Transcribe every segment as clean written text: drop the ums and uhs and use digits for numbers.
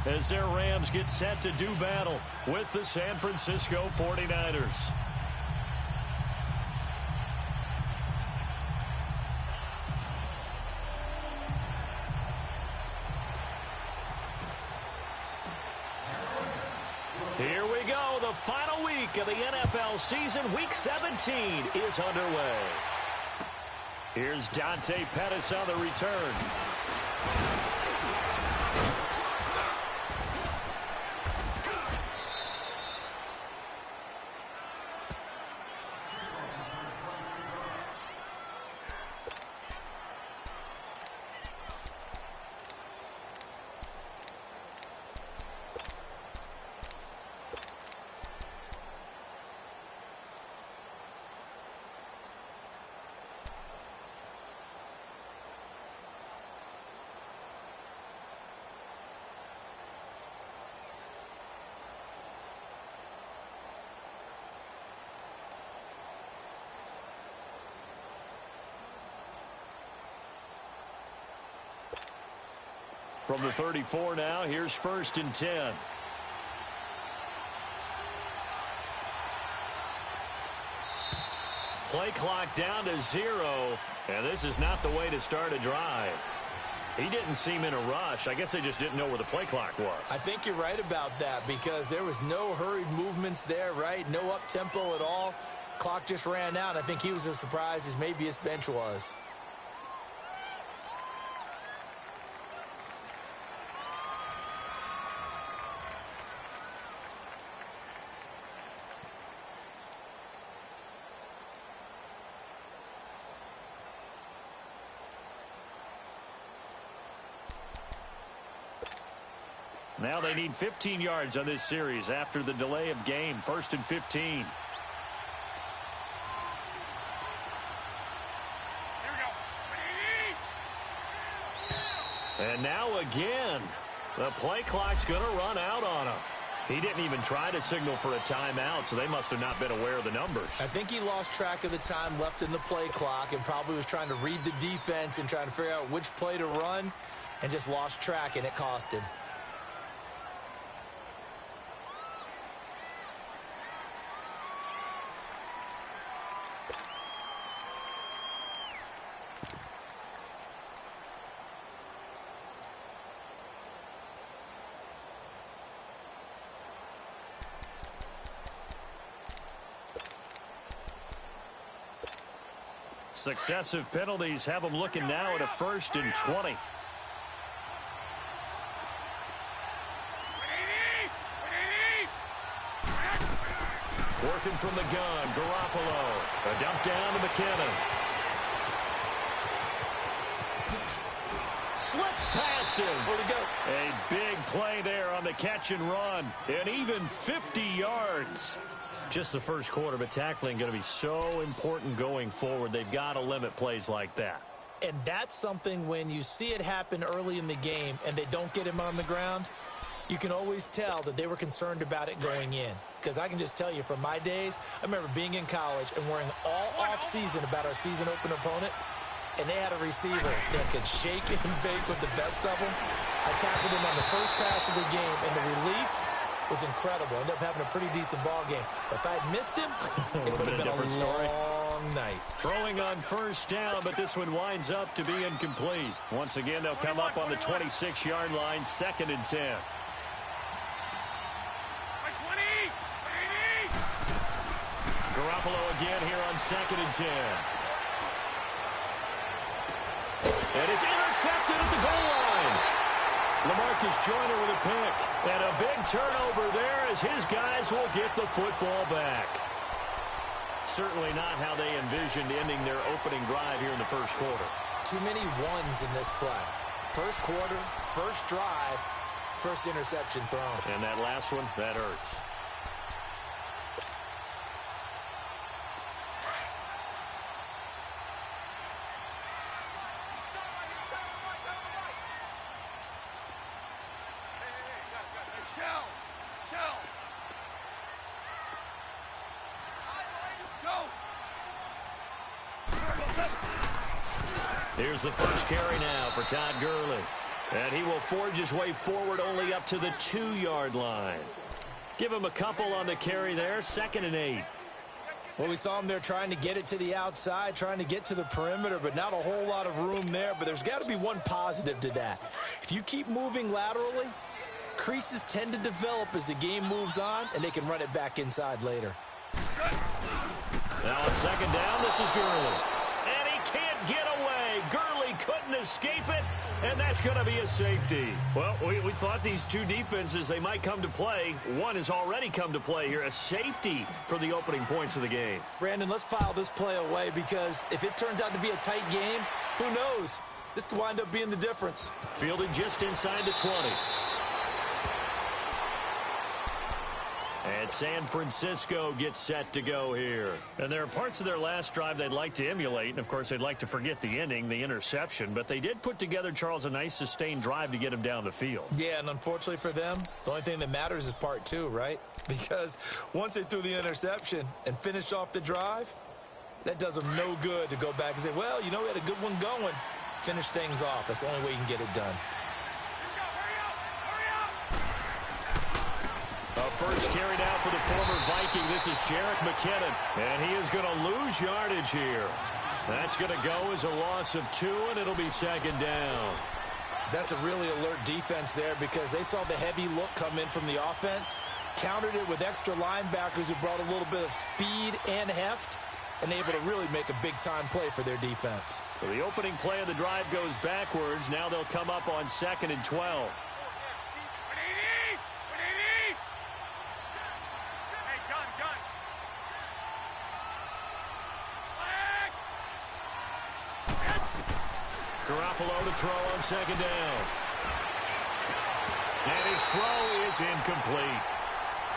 as their Rams get set to do battle with the San Francisco 49ers. Here we go. The final week of the NFL season. Week 17 is underway. Here's Dante Pettis on the return. From the 34 now, here's 1st and 10. Play clock down to 0, and this is not the way to start a drive. He didn't seem in a rush. I guess they just didn't know where the play clock was. I think you're right about that because there was no hurried movements there, right? No up-tempo at all. Clock just ran out. I think he was as surprised as maybe his bench was. Now they need 15 yards on this series after the delay of game. 1st and 15. And now again, the play clock's going to run out on him. He didn't even try to signal for a timeout, so they must have not been aware of the numbers. I think he lost track of the time left in the play clock and probably was trying to read the defense and trying to figure out which play to run and just lost track, and it cost him. Successive penalties have them looking now at a 1st and 20. Working from the gun, Garoppolo. A dump down to McKinnon. Slips past him. Where'd he go? A big play there on the catch and run. And even 50 yards. Just the first quarter, but tackling going to be so important going forward. They've got to limit plays like that. And that's something when you see it happen early in the game and they don't get him on the ground, you can always tell that they were concerned about it going in. Because I can just tell you from my days, I remember being in college and worrying all off-season about our season opener opponent, and they had a receiver that could shake and bake with the best of them. I tackled him on the first pass of the game, and the relief was incredible. Ended up having a pretty decent ball game. But if I had missed him, it would have been a long night. Throwing on 1st down, but this one winds up to be incomplete. Once again, they'll come up on the 26-yard line, 2nd and 10. Garoppolo again here on 2nd and 10. And it's intercepted at the goal line. LaMarcus Joyner with a pick. And a big turnover there as his guys will get the football back. Certainly not how they envisioned ending their opening drive here in the first quarter. Too many ones in this play. First quarter, first drive, first interception thrown. And that last one, that hurts. Here's the first carry now for Todd Gurley. And he will forge his way forward only up to the 2-yard line. Give him a couple on the carry there, 2nd and 8. Well, we saw him there trying to get it to the outside, trying to get to the perimeter, but not a whole lot of room there. But there's got to be one positive to that. If you keep moving laterally, creases tend to develop as the game moves on, and they can run it back inside later. Now on 2nd down, this is Gurley. And he can't get away. Gurley couldn't escape it, and that's going to be a safety. Well, we thought these two defenses, they might come to play. One has already come to play here, a safety for the opening points of the game. Brandon, let's file this play away because if it turns out to be a tight game, who knows? This could wind up being the difference. Fielded just inside the 20. And San Francisco gets set to go here. And there are parts of their last drive they'd like to emulate. And, of course, they'd like to forget the inning, the interception. But they did put together, Charles, a nice sustained drive to get him down the field. Yeah, and unfortunately for them, the only thing that matters is part 2, right? Because once they threw the interception and finished off the drive, that does them no good to go back and say, well, you know, we had a good one going. Finish things off. That's the only way you can get it done. First carry now for the former Viking. This is Jerick McKinnon, and he is going to lose yardage here. That's going to go as a loss of 2, and it'll be 2nd down. That's a really alert defense there because they saw the heavy look come in from the offense, countered it with extra linebackers who brought a little bit of speed and heft, and able to really make a big-time play for their defense. So the opening play of the drive goes backwards. Now they'll come up on 2nd and 12. Garoppolo to throw on 2nd down. And his throw is incomplete.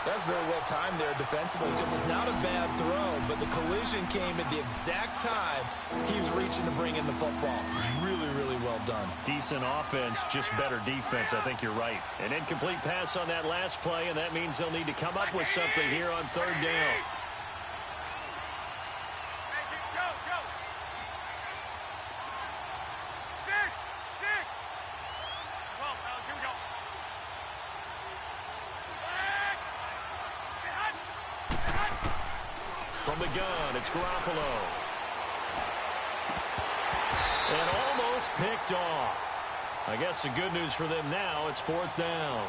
That's very well timed there defensively because it's not a bad throw, but the collision came at the exact time he was reaching to bring in the football. Really, really well done. Decent offense, just better defense. I think you're right. An incomplete pass on that last play, and that means they'll need to come up with something here on 3rd down. From the gun, it's Garoppolo. And almost picked off. I guess the good news for them now, it's 4th down.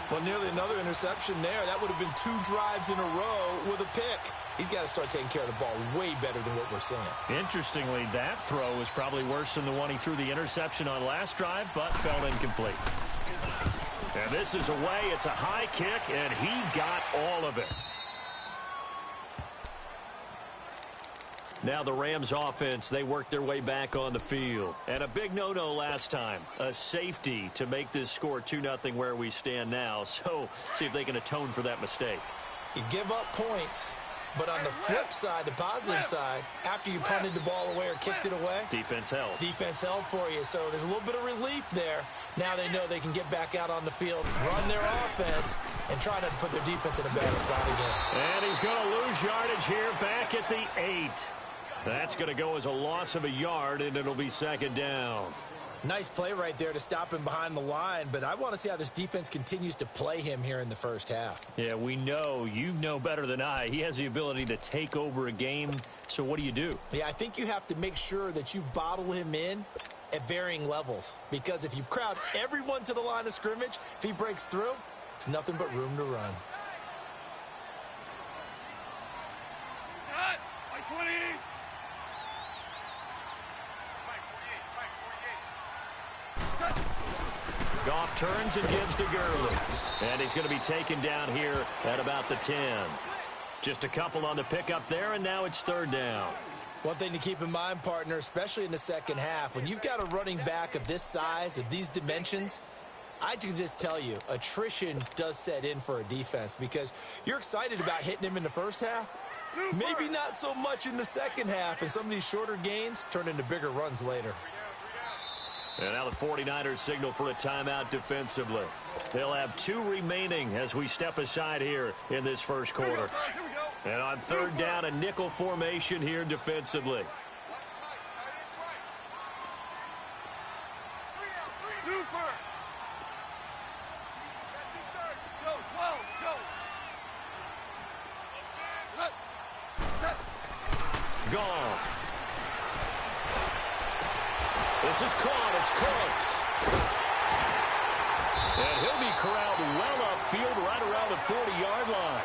Well, nearly another interception there. That would have been 2 drives in a row with a pick. He's got to start taking care of the ball way better than what we're seeing. Interestingly, that throw was probably worse than the one he threw the interception on last drive, but fell incomplete. And this is away. It's a high kick, and he got all of it. Now the Rams offense, they work their way back on the field. And a big no-no last time. A safety to make this score 2-0 where we stand now. So see if they can atone for that mistake. You give up points, but on the flip side, the positive side, after you punted the ball away or kicked it away, defense held. Defense held for you. So there's a little bit of relief there. Now they know they can get back out on the field, run their offense, and try not to put their defense in a bad spot again. And he's going to lose yardage here back at the 8. That's going to go as a loss of a yard, and it'll be 2nd down. Nice play right there to stop him behind the line, but I want to see how this defense continues to play him here in the first half. Yeah, we know. You know better than I. He has the ability to take over a game, so what do you do? Yeah, I think you have to make sure that you bottle him in at varying levels, because if you crowd everyone to the line of scrimmage, if he breaks through, it's nothing but room to run. Goff turns and gives to Gurley. And he's going to be taken down here at about the 10. Just a couple on the pickup there, and now it's 3rd down. One thing to keep in mind, partner, especially in the second half, when you've got a running back of this size, of these dimensions, I can just tell you, attrition does set in for a defense because you're excited about hitting him in the first half. Maybe not so much in the second half, and some of these shorter gains turn into bigger runs later. And now the 49ers signal for a timeout defensively. They'll have 2 remaining as we step aside here in this first quarter. And on 3rd down, a nickel formation here defensively. gone. This is caught. It's Cooks. And he'll be corralled well upfield right around the 40-yard line.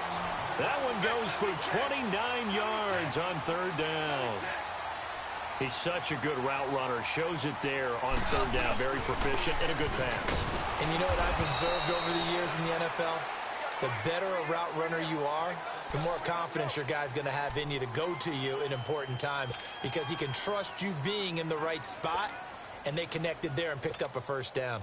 That one goes for 29 yards on third down. He's such a good route runner. Shows it there on third down. Very proficient and a good pass. And you know what I've observed over the years in the NFL? The better a route runner you are, the more confidence your guy's going to have in you to go to you in important times because he can trust you being in the right spot, and they connected there and picked up a first down.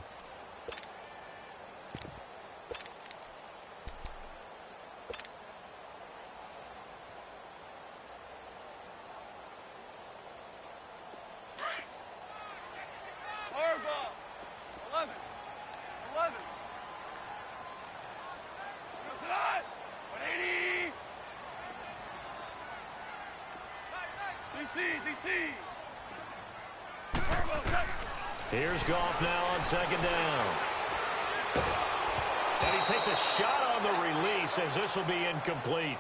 Here's Goff now on second down. And he takes a shot on the release as this will be incomplete.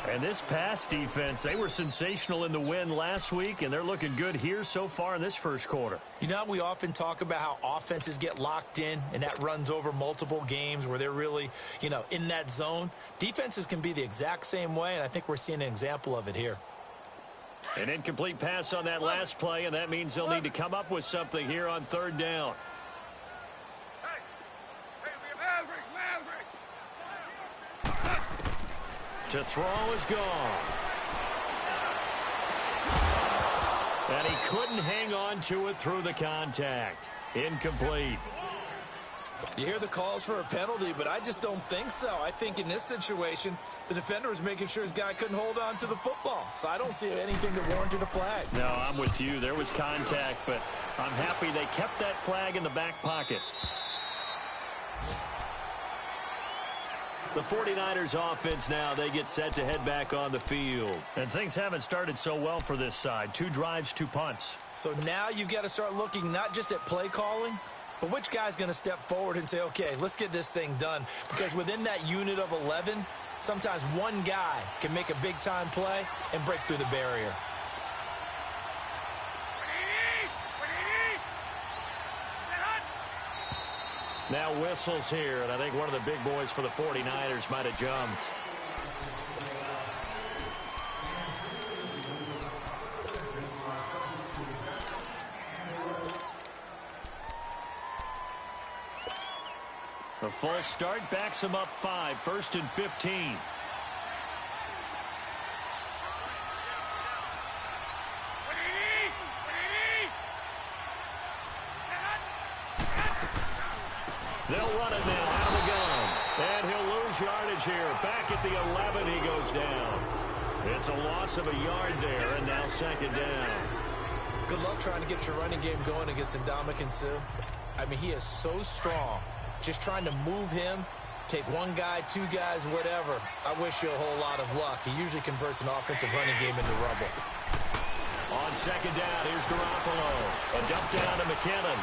And this pass defense, they were sensational in the win last week, and they're looking good here so far in this first quarter. You know, we often talk about how offenses get locked in, and that runs over multiple games where they're really, in that zone. Defenses can be the exact same way, and I think we're seeing an example of it here. An incomplete pass on that last play, and that means they'll need to come up with something here on third down. To throw is gone. And he couldn't hang on to it through the contact. Incomplete. You hear the calls for a penalty, but I just don't think so. I think in this situation, the defender was making sure his guy couldn't hold on to the football. So I don't see anything that warranted a flag. No, I'm with you. There was contact, but I'm happy they kept that flag in the back pocket. The 49ers offense now, they get set to head back on the field. And things haven't started so well for this side. 2 drives, 2 punts. So now you've got to start looking not just at play calling, but which guy's going to step forward and say, okay, let's get this thing done. Because within that unit of 11, sometimes one guy can make a big-time play and break through the barrier. Now whistles here, and I think one of the big boys for the 49ers might have jumped. A full start backs him up 5, 1st and 15. They'll run it now out of the gun. And he'll lose yardage here. Back at the 11, he goes down. It's a loss of a yard there, and now second down. Good luck trying to get your running game going against Ndamukong Suh. I mean, he is so strong. Just trying to move him, take one guy, 2 guys, whatever. I wish you a whole lot of luck. He usually converts an offensive running game into rubble. On second down, here's Garoppolo. A dump down to McKinnon.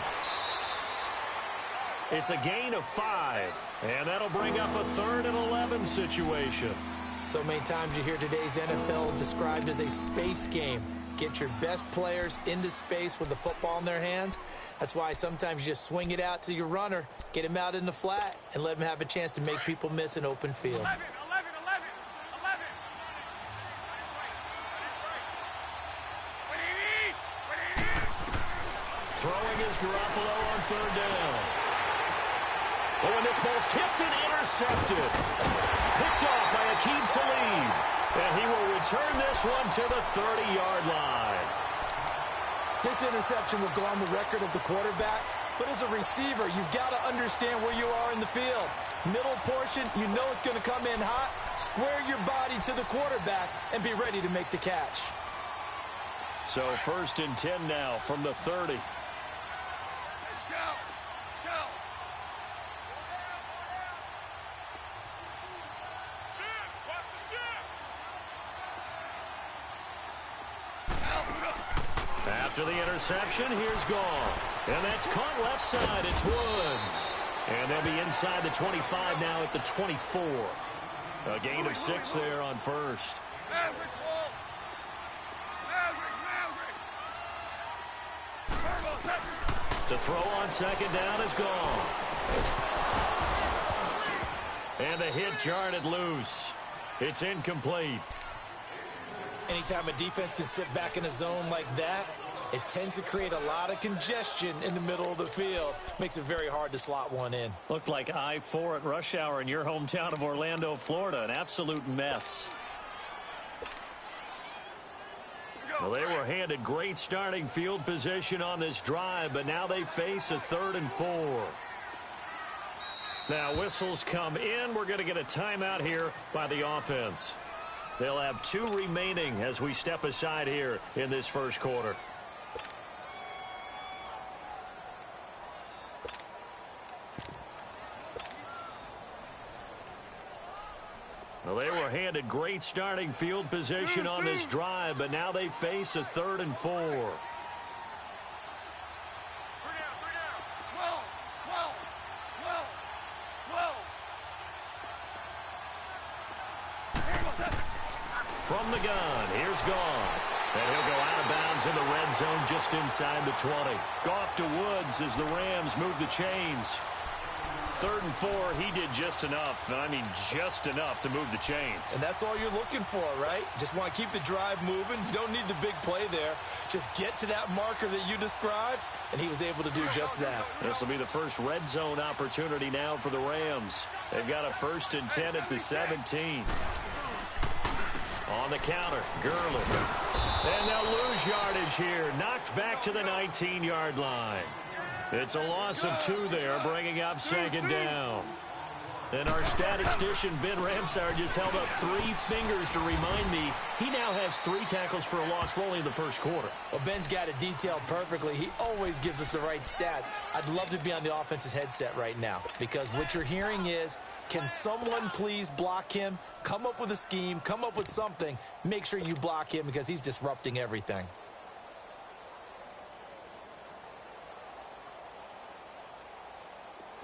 It's a gain of 5, and that'll bring up a 3rd and 11 situation. So many times you hear today's NFL described as a space game. Get your best players into space with the football in their hands. That's why sometimes you just swing it out to your runner, get him out in the flat, and let him have a chance to make people miss an open field. 11. Throwing is Garoppolo on third down. Oh, and this ball's tipped and intercepted. Picked off by Aqib Talib. And he will return this one to the 30-yard line. This interception will go on the record of the quarterback, but as a receiver, you've got to understand where you are in the field. Middle portion, you know it's going to come in hot. Square your body to the quarterback and be ready to make the catch. So 1st and 10 now from the 30. After the interception, here's Goff. And that's caught left side. It's Woods. And they'll be inside the 25 now at the 24. A gain of 6 there on 1st. To throw on second down is gone. And the hit jarred it loose. It's incomplete. Anytime a defense can sit back in a zone like that, it tends to create a lot of congestion in the middle of the field. Makes it very hard to slot one in. Looked like I-4 at rush hour in your hometown of Orlando, Florida. An absolute mess. Well, they were handed great starting field position on this drive, but now they face a 3rd and 4. Now whistles come in. We're going to get a timeout here by the offense. They'll have 2 remaining as we step aside here in this first quarter. Well, they were handed great starting field position on this drive, but now they face a 3rd and 4. From the gun, here's Goff. And he'll go out of bounds in the red zone just inside the 20. Goff to Woods as the Rams move the chains. 3rd and 4, he did just enough. I mean, just enough to move the chains. And that's all you're looking for, right? Just want to keep the drive moving. You don't need the big play there. Just get to that marker that you described, and he was able to do just that. This will be the first red zone opportunity now for the Rams. They've got a 1st and 10 at the 17. On the counter, Gurley. And they'll lose yardage here. Knocked back to the 19-yard line. It's a loss of 2 there, bringing up 2nd down. And our statistician, Ben Ramsar, just held up 3 fingers to remind me he now has 3 tackles for a loss rolling in the first quarter. Well, Ben's got it detailed perfectly. He always gives us the right stats. I'd love to be on the offense's headset right now because what you're hearing is, can someone please block him? Come up with a scheme, come up with something. Make sure you block him because he's disrupting everything.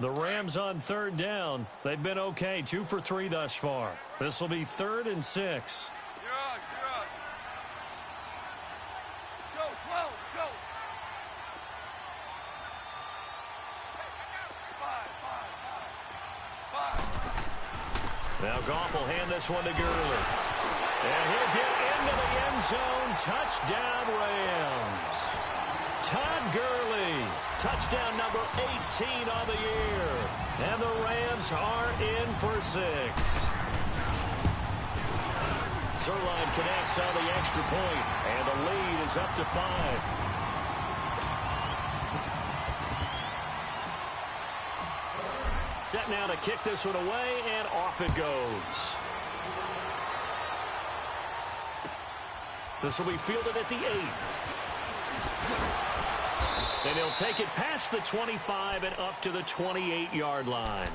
The Rams on 3rd down. They've been okay, 2 for 3 thus far. This will be 3rd and 6. Now Goff will hand this one to Gurley. And he'll get into the end zone. Touchdown, Rams. Todd Gurley, touchdown number 18 on the year. And the Rams are in for 6. Zerline connects on the extra point, and the lead is up to 5. Set now to kick this one away, and off it goes. This will be fielded at the 8. And he'll take it past the 25 and up to the 28-yard line.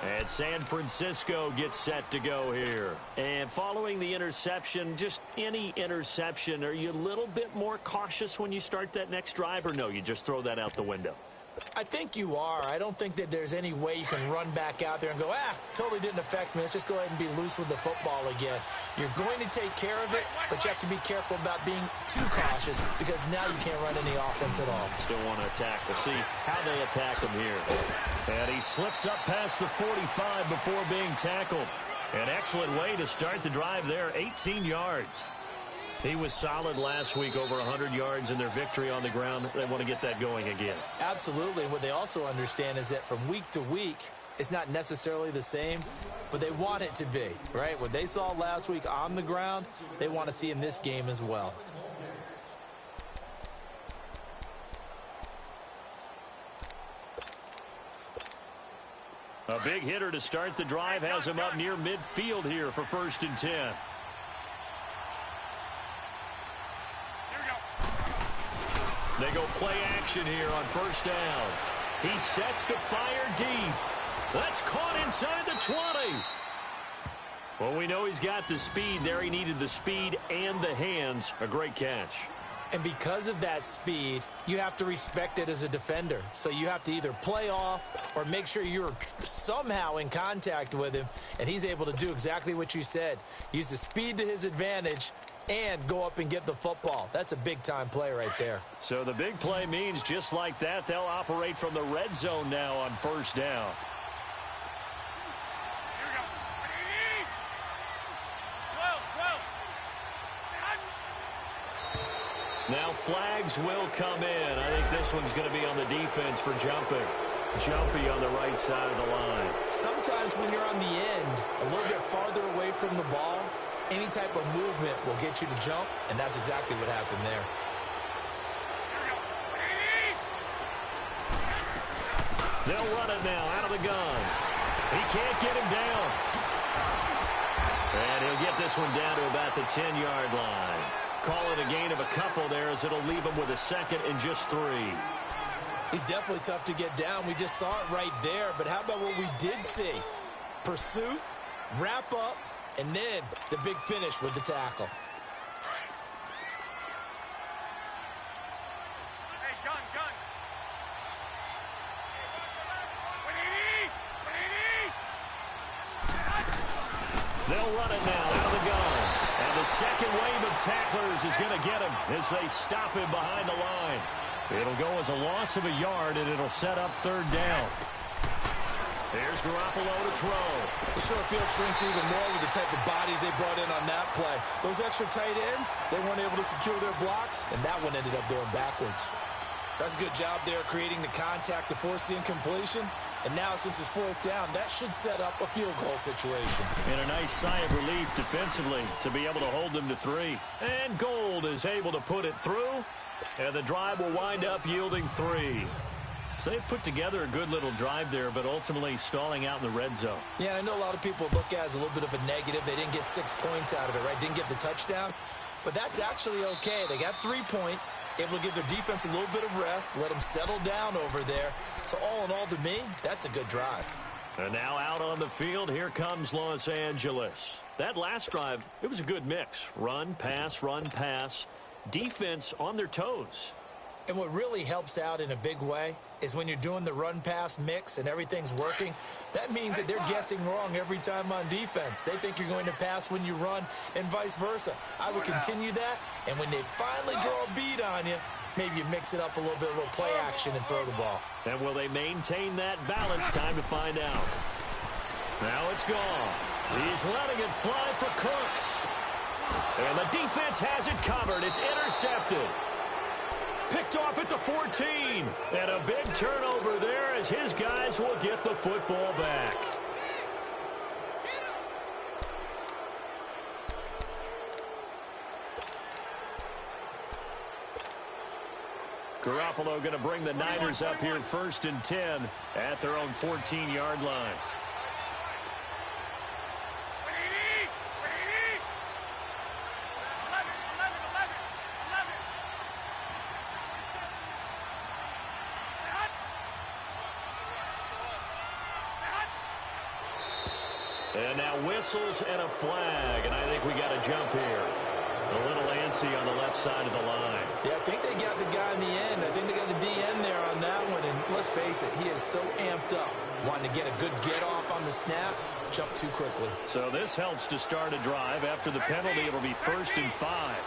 And San Francisco gets set to go here. And following the interception, just any interception, are you a little bit more cautious when you start that next drive, or no, you just throw that out the window? I think you are. I don't think that there's any way you can run back out there and go, totally didn't affect me. Let's just go ahead and be loose with the football again. You're going to take care of it, but you have to be careful about being too cautious because now you can't run any offense at all. Still want to attack. We'll see how they attack him here. And he slips up past the 45 before being tackled. An excellent way to start the drive there, 18 yards. He was solid last week, over 100 yards in their victory on the ground. They want to get that going again. Absolutely. What they also understand is that from week to week, it's not necessarily the same, but they want it to be, right? What they saw last week on the ground, they want to see in this game as well. A big hitter to start the drive has him up near midfield here for 1st and 10. They go play action here on 1st down. He sets to fire deep. That's caught inside the 20. Well, we know he's got the speed there. He needed the speed and the hands. A great catch. And because of that speed, you have to respect it as a defender. So you have to either play off or make sure you're somehow in contact with him. And he's able to do exactly what you said. Use the speed to his advantage and go up and get the football. That's a big-time play right there. So the big play means just like that, they'll operate from the red zone now on first down. Now flags will come in. I think this one's going to be on the defense for jumping. Jumpy on the right side of the line. Sometimes when you're on the end, a little bit farther away from the ball, any type of movement will get you to jump, and that's exactly what happened there. They'll run it now out of the gun. He can't get him down. And he'll get this one down to about the 10-yard line. Call it a gain of a couple there as it'll leave him with a second and just 3. He's definitely tough to get down. We just saw it right there. But how about what we did see? Pursuit, wrap up, and then the big finish with the tackle. Hey, gun. They'll run it now out of the gun. And the second wave of tacklers is going to get him as they stop him behind the line. It'll go as a loss of a yard, and it'll set up third down. Here's Garoppolo to throw. The short field shrinks even more with the type of bodies they brought in on that play. Those extra tight ends, they weren't able to secure their blocks, and that one ended up going backwards. That's a good job there creating the contact to force the incompletion. And now, since it's fourth down, that should set up a field goal situation. And a nice sigh of relief defensively to be able to hold them to 3. And Gold is able to put it through. And the drive will wind up yielding 3. So they put together a good little drive there, but ultimately stalling out in the red zone. Yeah, I know a lot of people look at it as a little bit of a negative. They didn't get 6 points out of it, right? Didn't get the touchdown. But that's actually okay. They got 3 points, able to give their defense a little bit of rest, let them settle down over there. So all in all, to me, that's a good drive. And now out on the field, here comes Los Angeles. That last drive, it was a good mix. Run, pass. Defense on their toes. And what really helps out in a big way is when you're doing the run-pass mix and everything's working, that means that they're guessing wrong every time on defense. They think you're going to pass when you run and vice versa. I would continue that, and when they finally draw a beat on you, maybe you mix it up a little bit, a little play action and throw the ball. And will they maintain that balance? Time to find out. Now it's gone. He's letting it fly for Cooks. And the defense has it covered. It's intercepted. Picked off at the 14. And a big turnover there as his guys will get the football back. Garoppolo going to bring the Niners up here 1st and 10 at their own 14-yard line. And now whistles and a flag, and I think we got a jump here. A little antsy on the left side of the line. Yeah, I think they got the guy in the end. I think they got the DN there on that one, and let's face it, he is so amped up. Wanting to get a good get-off on the snap, jump too quickly. So this helps to start a drive. After the penalty, it'll be 1st and 5.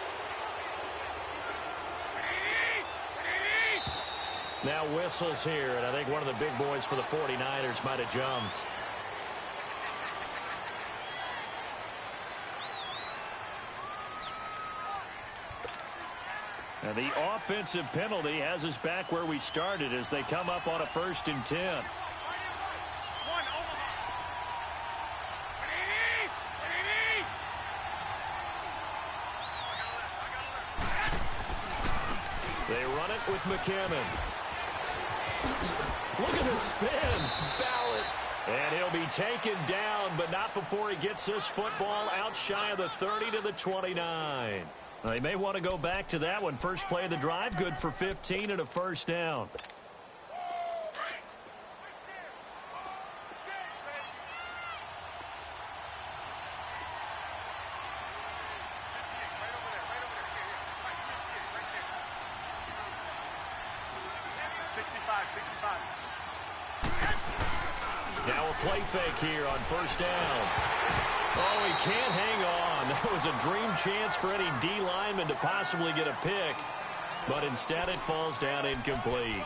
Now whistles here, and I think one of the big boys for the 49ers might have jumped. And the offensive penalty has us back where we started as they come up on a 1st and 10. They run it with McCammon. Look at the spin. Balance. And he'll be taken down, but not before he gets this football out shy of the 30 to the 29. They may want to go back to that one. First play of the drive, good for 15 and a 1st down. Now a play fake here on 1st down. Oh, he can't hang on. That was a dream chance for any D lineman to possibly get a pick. But instead it falls down incomplete.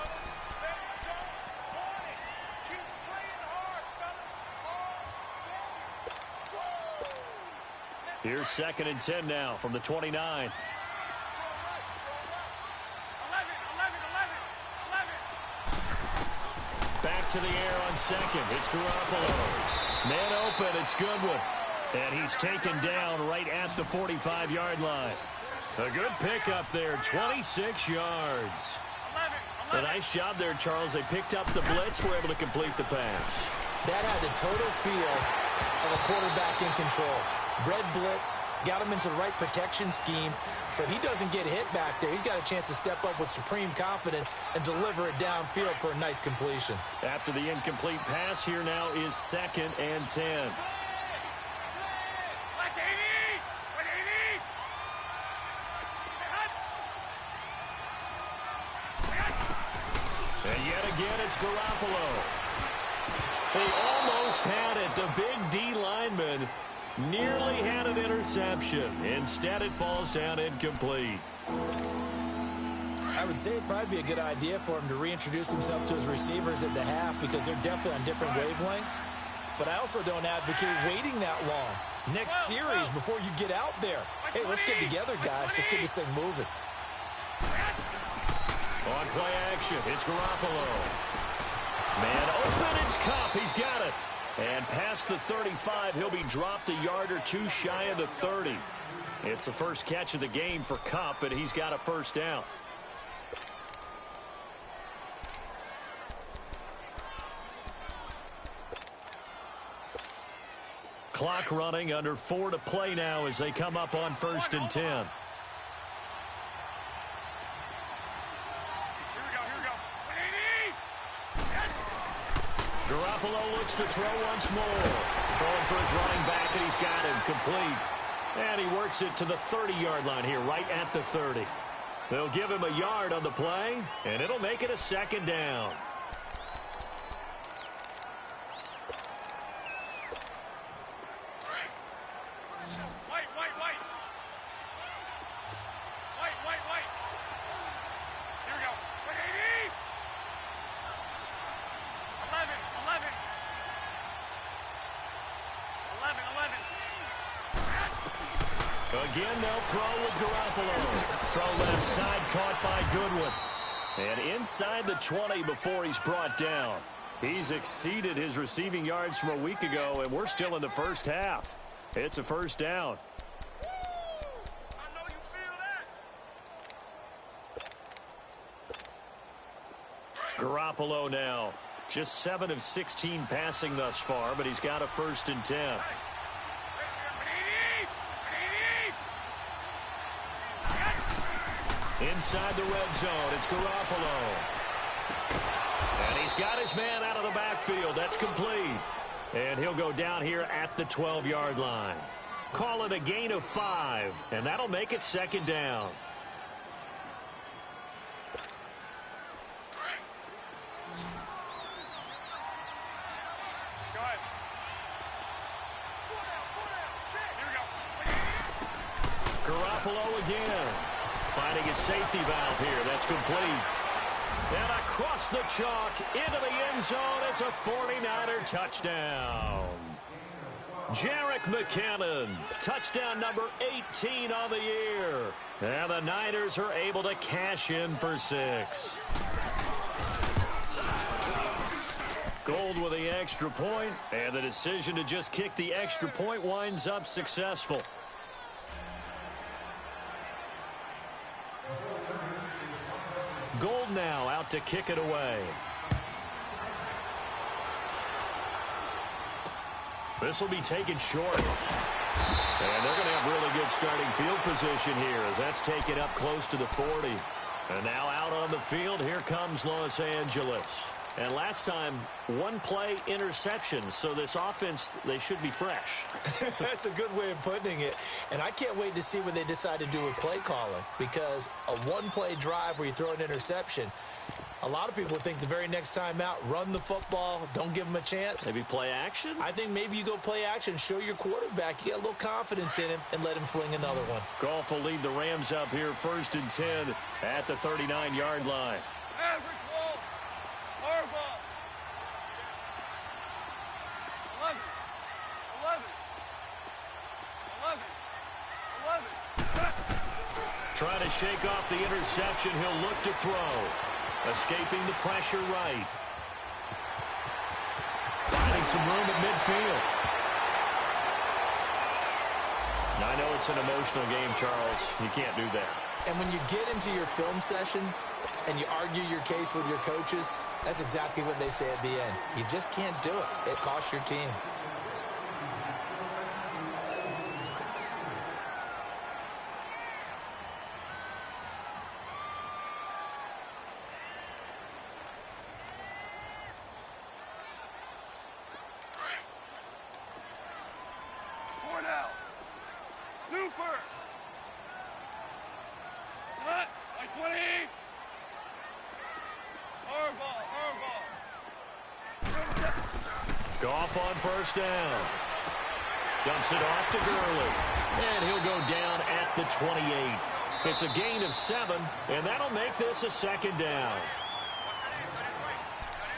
Here's 2nd and 10 now from the 29. Back to the air on 2nd. It's Garoppolo. Man open. It's Goodwin. And he's taken down right at the 45-yard line. A good pickup there. 26 yards. A nice job there, Charles. They picked up the blitz, were able to complete the pass. That had the total feel of a quarterback in control. Red blitz, got him into the right protection scheme, so he doesn't get hit back there. He's got a chance to step up with supreme confidence and deliver it downfield for a nice completion. After the incomplete pass, here now is 2nd and 10. And yet again, it's Garoppolo. They almost had it. The big D lineman nearly had an interception. Instead, it falls down incomplete. I would say it'd probably be a good idea for him to reintroduce himself to his receivers at the half because they're definitely on different wavelengths. But I also don't advocate waiting that long. Next series before you get out there. Hey, let's get together, guys. Let's get this thing moving. On play action, it's Garoppolo. Man open, it's Kupp. He's got it. And past the 35, he'll be dropped a yard or two shy of the 30. It's the first catch of the game for Kupp, and he's got a first down. Clock running, under 4 to play now as they come up on 1st and 10. Garoppolo looks to throw once more. Throwing for his running back, and he's got him complete. And he works it to the 30-yard line here, right at the 30. They'll give him a yard on the play, and it'll make it a 2nd down. Again, they'll throw with Garoppolo. Throw left side, caught by Goodwin. And inside the 20 before he's brought down. He's exceeded his receiving yards from a week ago, and we're still in the first half. It's a first down. Garoppolo now. Just 7 of 16 passing thus far, but he's got a 1st and 10. Inside the red zone, it's Garoppolo. And he's got his man out of the backfield. That's complete. And he'll go down here at the 12-yard line. Call it a gain of 5, and that'll make it 2nd down. Garoppolo again. Finding his safety valve here. That's complete. And across the chalk into the end zone. It's a 49er touchdown. Jerick McKinnon. Touchdown number 18 on the year. And the Niners are able to cash in for 6. Gold with the extra point, and the decision to just kick the extra point winds up successful. Gold now out to kick it away. This will be taken short. And they're going to have really good starting field position here as that's taken up close to the 40. And now out on the field, here comes Los Angeles. And last time, one play interception. So this offense, they should be fresh. That's a good way of putting it. And I can't wait to see what they decide to do with play calling, because a one-play drive where you throw an interception, a lot of people think the very next time out, run the football, don't give them a chance. Maybe play action? I think maybe you go play action, show your quarterback, you get a little confidence in him, and let him fling another one. Goff will lead the Rams up here 1st and 10 at the 39-yard line. Average ball. Hard ball. 11. 11. 11. 11. Trying to shake off the interception. He'll look to throw. Escaping the pressure right. Finding some room at midfield. Now, I know it's an emotional game, Charles. You can't do that. And when you get into your film sessions and you argue your case with your coaches, that's exactly what they say at the end. You just can't do it. It costs your team. Super! Cut! Like 20! Hard ball! Goff on 1st down. Dumps it off to Gurley. And he'll go down at the 28. It's a gain of 7, and that'll make this a 2nd down.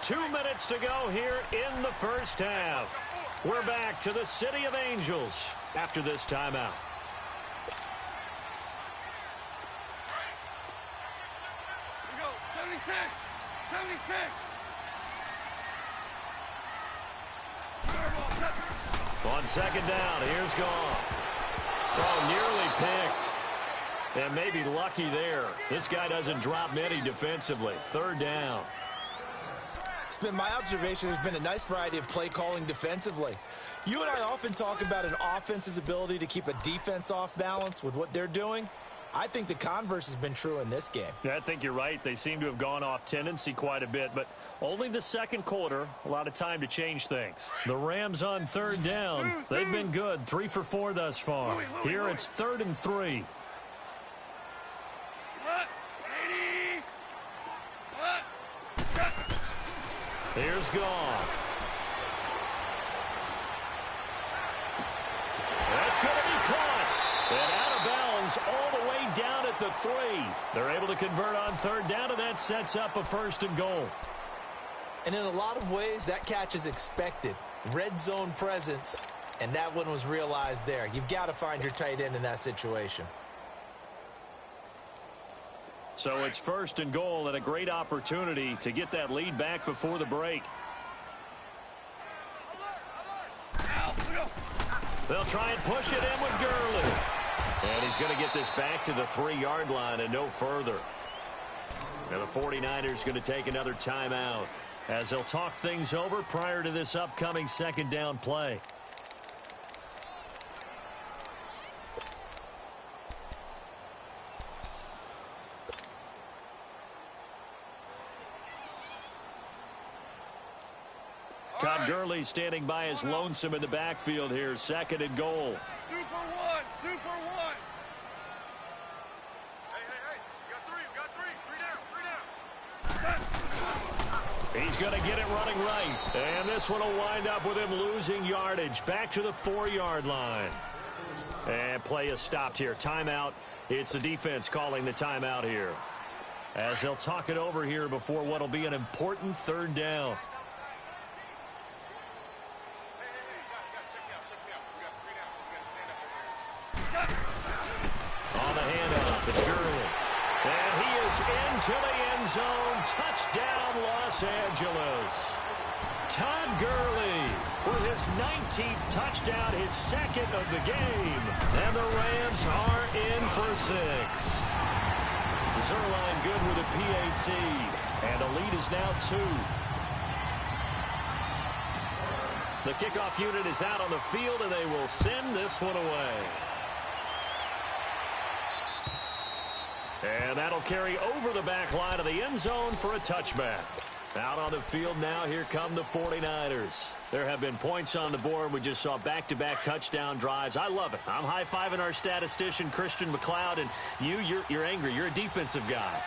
2 minutes to go here in the first half. We're back to the City of Angels after this timeout. Here we go. 76! 76! On 2nd down, here's Goff. Oh, nearly picked. And maybe lucky there. This guy doesn't drop many defensively. 3rd down. It's been my observation there's been a nice variety of play calling defensively. You and I often talk about an offense's ability to keep a defense off balance with what they're doing. I think the converse has been true in this game. Yeah, I think you're right. They seem to have gone off tendency quite a bit, but only the 2nd quarter, a lot of time to change things. The Rams on 3rd down. They've been good, 3 for 4 thus far. Here it's 3rd and 3. Here's Goff. That's going to be caught. And out of bounds all the way down at the 3. They're able to convert on 3rd down, and that sets up a 1st and goal. And in a lot of ways, that catch is expected. Red zone presence, and that one was realized there. You've got to find your tight end in that situation. So it's 1st and goal, and a great opportunity to get that lead back before the break. They'll try and push it in with Gurley. And he's going to get this back to the 3-yard line and no further. Now the 49ers going to take another timeout as they'll talk things over prior to this upcoming 2nd down play. Todd Gurley standing by his lonesome in the backfield here. 2nd and goal. Super one! Super one! Hey, hey, hey. You got 3. You got 3. 3 down. 3 down. He's going to get it running right. And this one will wind up with him losing yardage. Back to the 4-yard line. And play is stopped here. Timeout. It's the defense calling the timeout here, as they'll talk it over here before what will be an important 3rd down. On the handoff, it's Gurley. And he is into the end zone. Touchdown, Los Angeles. Todd Gurley with his 19th touchdown, his 2nd of the game. And the Rams are in for 6. Zerline good with a PAT. And the lead is now 2. The kickoff unit is out on the field, and they will send this one away. And that'll carry over the back line of the end zone for a touchback. Out on the field now, here come the 49ers. There have been points on the board. We just saw back-to-back touchdown drives. I love it. I'm high-fiving our statistician, Christian McLeod, and you're angry. You're a defensive guy.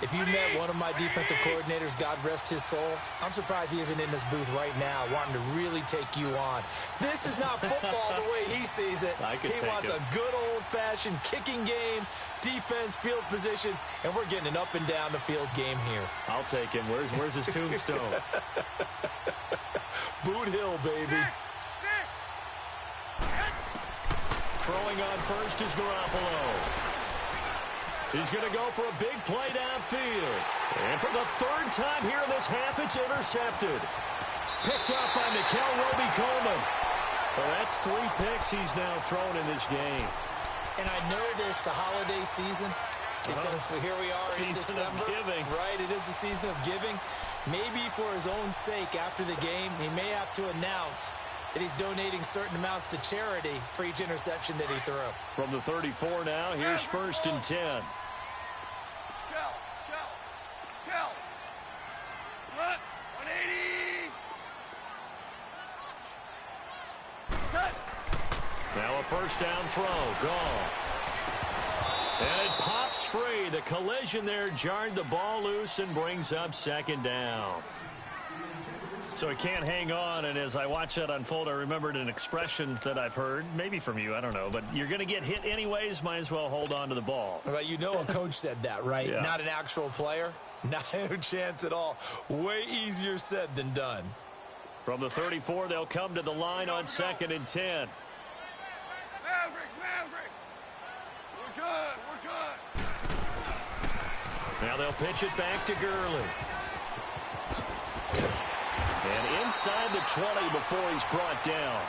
If you met one of my defensive coordinators, God rest his soul, I'm surprised he isn't in this booth right now wanting to really take you on. This is not football the way he sees it. He wants a good old-fashioned kicking game, defense, field position, and we're getting an up-and-down-the-field game here. I'll take him. Where's his tombstone? Boot Hill, baby. Throwing on first is Garoppolo. He's going to go for a big play downfield. And for the third time here in this half, it's intercepted. Picked up by Mikel Roby-Coleman. Well, that's 3 picks he's now thrown in this game. And I know this, the holiday season, because here we are in December. Season of giving. Right, it is the season of giving. Maybe for his own sake after the game, he may have to announce that he's donating certain amounts to charity for each interception that he threw. From the 34 now, here's 1st and 10. Shell. What? 180. Cut. Now a first down throw. Gone. And it pops free. The collision there jarred the ball loose and brings up 2nd down. So it can't hang on, and as I watch that unfold, I remembered an expression that I've heard, maybe from you, I don't know, but you're going to get hit anyways, might as well hold on to the ball. Well, you know a coach said that, right? Yeah. Not an actual player. Not a chance at all. Way easier said than done. From the 34, they'll come to the line on 2nd and 10. Maverick. We're good. Now they'll pitch it back to Gurley. And inside the 20 before he's brought down.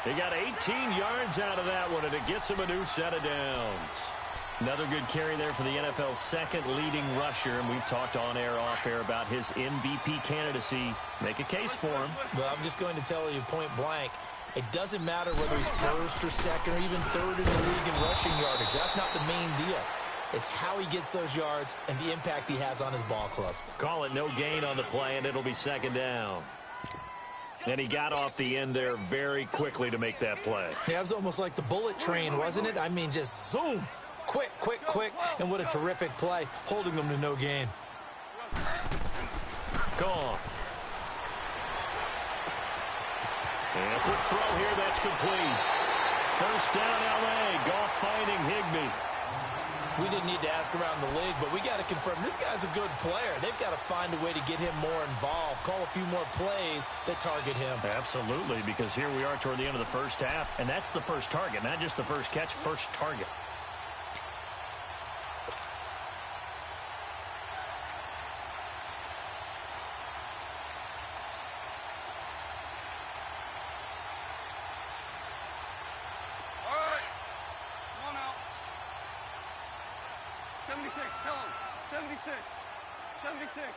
He got 18 yards out of that one, and it gets him a new set of downs. Another good carry there for the NFL's 2nd leading rusher, and we've talked on air, off air about his MVP candidacy. Make a case for him. Well, I'm just going to tell you point blank, it doesn't matter whether he's 1st or 2nd or even 3rd in the league in rushing yardage. That's not the main deal. It's how he gets those yards and the impact he has on his ball club. Call it no gain on the play, and it'll be 2nd down. And he got off the end there very quickly to make that play. Yeah, it was almost like the bullet train, wasn't it? I mean, just zoom. Quick. And what a terrific play, holding them to no gain. Gone. And a quick throw here, that's complete. First down, L.A. Goff finding Higbee. We didn't need to ask around the league, but we got to confirm this guy's a good player. They've got to find a way to get him more involved, call a few more plays that target him. Absolutely, because here we are toward the end of the first half, and that's the first target, not just the first catch, first target. All right. Come on out. 76. Tell him. 76. 76.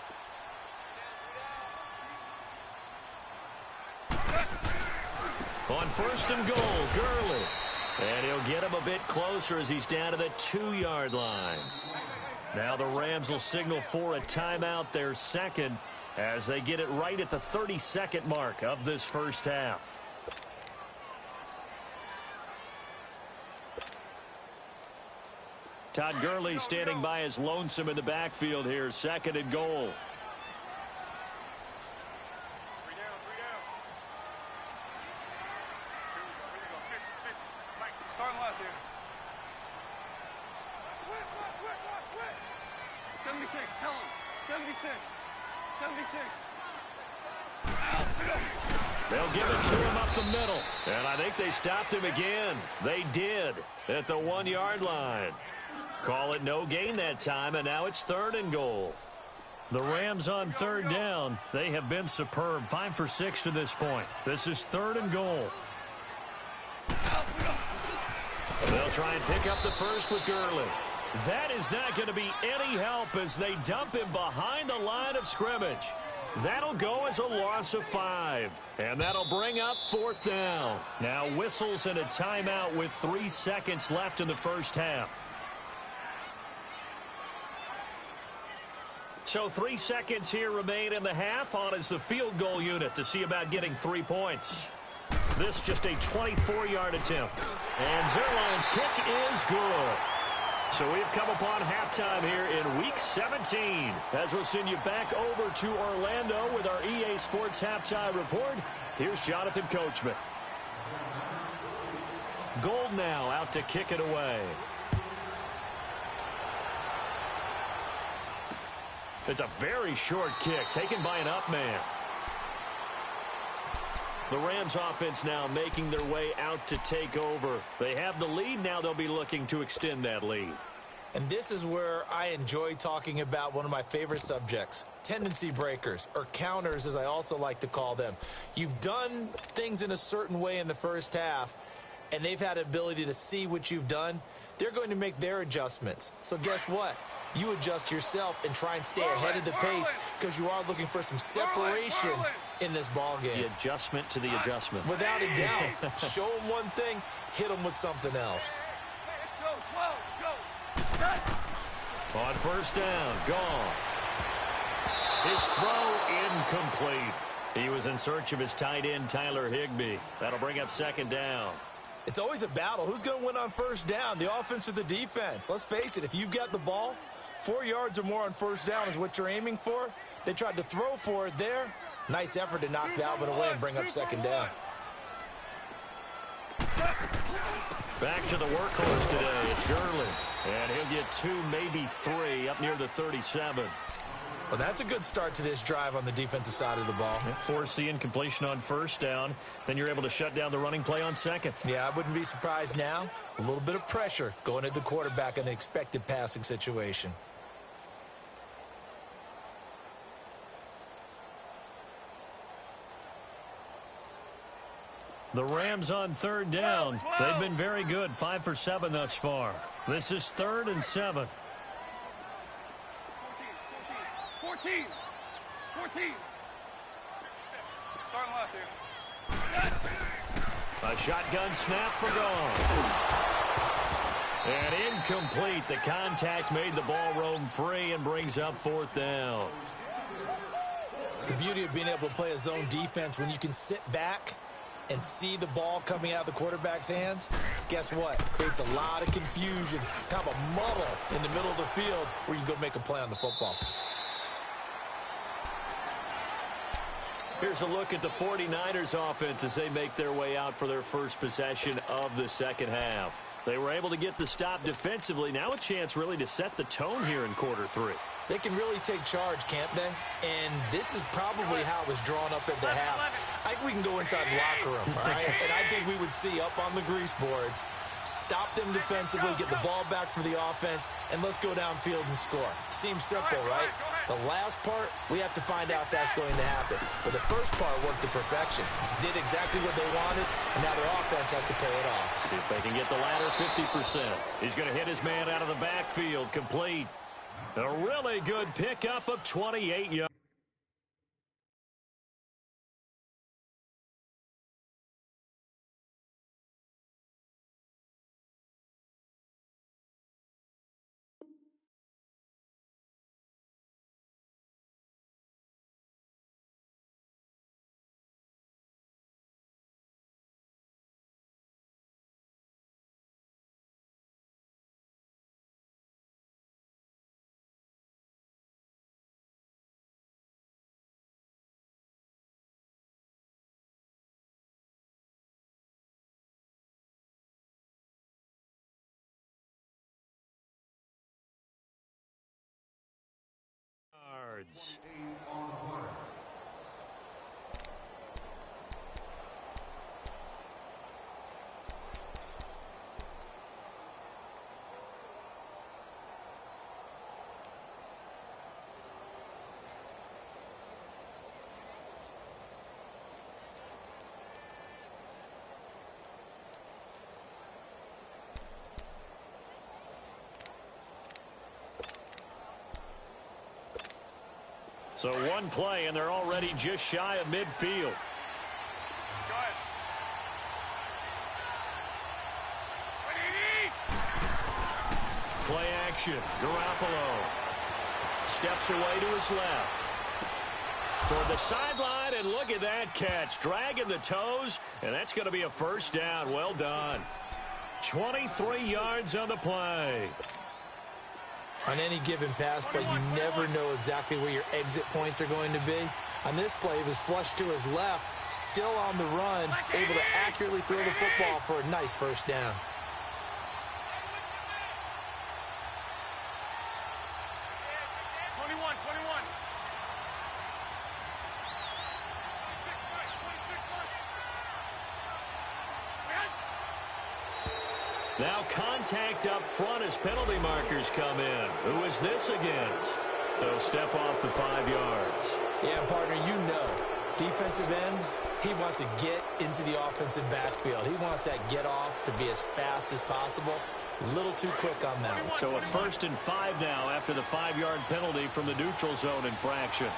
On 1st and goal, Gurley. And he'll get him a bit closer as he's down to the 2-yard line. Now the Rams will signal for a timeout, their 2nd, as they get it right at the 32nd mark of this first half. Todd Gurley standing by as lonesome in the backfield here, 2nd and goal. Starting left here. 76. Tell him. 76. 76. They'll give it to him up the middle. And I think they stopped him again. They did at the 1-yard line. Call it no gain that time, and now it's 3rd and goal. The Rams on 3rd down. They have been superb. 5 for 6 to this point. This is 3rd and goal. They'll try and pick up the first with Gurley. That is not going to be any help as they dump him behind the line of scrimmage. That'll go as a loss of 5. And that'll bring up 4th down. Now whistles and a timeout with 3 seconds left in the first half. So 3 seconds here remain in the half. On is the field goal unit to see about getting 3 points. This just a 24-yard attempt. And Zerline's kick is good. So we've come upon halftime here in Week 17. As we'll send you back over to Orlando with our EA Sports Halftime Report, here's Jonathan Coachman. Gold now out to kick it away. It's a very short kick taken by an up man. The Rams offense now making their way out to take over. They have the lead. Now they'll be looking to extend that lead. And this is where I enjoy talking about one of my favorite subjects, tendency breakers, or counters as I also like to call them. You've done things in a certain way in the first half, and they've had the ability to see what you've done. They're going to make their adjustments. So guess what? You adjust yourself and try and stay ahead of the pace because you are looking for some separation in this ball game. The adjustment to the adjustment. Without a doubt. Show them one thing, hit them with something else. On first down, gone. His throw incomplete. He was in search of his tight end, Tyler Higbee. That'll bring up second down. It's always a battle. Who's going to win on first down, the offense or the defense? Let's face it, if you've got the ball, 4 yards or more on first down is what you're aiming for. They tried to throw for it there. Nice effort to knock Dalvin away and bring up second down. Back to the workhorse today. It's Gurley. And he'll get 2, maybe 3 up near the 37. Well, that's a good start to this drive on the defensive side of the ball. Force the incompletion on first down. Then you're able to shut down the running play on second. Yeah, I wouldn't be surprised now. A little bit of pressure going at the quarterback in an expected passing situation. The Rams on third down. They've been very good, 5 for 7 thus far. This is 3rd and 7. 14. Starting left here. A shotgun snap for gone. And incomplete. The contact made the ball roam free and brings up 4th down. The beauty of being able to play a zone defense when you can sit back and see the ball coming out of the quarterback's hands, guess what? Creates a lot of confusion, kind of a muddle in the middle of the field where you can go make a play on the football. Here's a look at the 49ers offense as they make their way out for their first possession of the second half. They were able to get the stop defensively. Now a chance really to set the tone here in quarter 3. They can really take charge, can't they? And this is probably how it was drawn up at the half. I think we can go inside the locker room, all right? And I think we would see up on the grease boards, stop them defensively, get the ball back for the offense, and let's go downfield and score. Seems simple, right? The last part, we have to find out if that's going to happen. But the first part worked to perfection. Did exactly what they wanted, and now their offense has to pay it off. See if they can get the latter 50%. He's going to hit his man out of the backfield, complete. A really good pickup of 28 yards. So one play, and they're already just shy of midfield. Play action. Garoppolo steps away to his left. Toward the sideline, and look at that catch. Dragging the toes, and that's going to be a first down. Well done. 23 yards on the play. On any given pass play, you never know exactly where your exit points are going to be. On this play, he was flushed to his left, still on the run, able to accurately throw the football for a nice first down. Now contact up front as penalty markers come in. Who is this against? They'll step off the 5 yards. Yeah, partner, you know, defensive end, he wants to get into the offensive backfield. He wants that get off to be as fast as possible. A little too quick on that one. So a 1st and 5 now after the 5-yard penalty from the neutral zone infraction.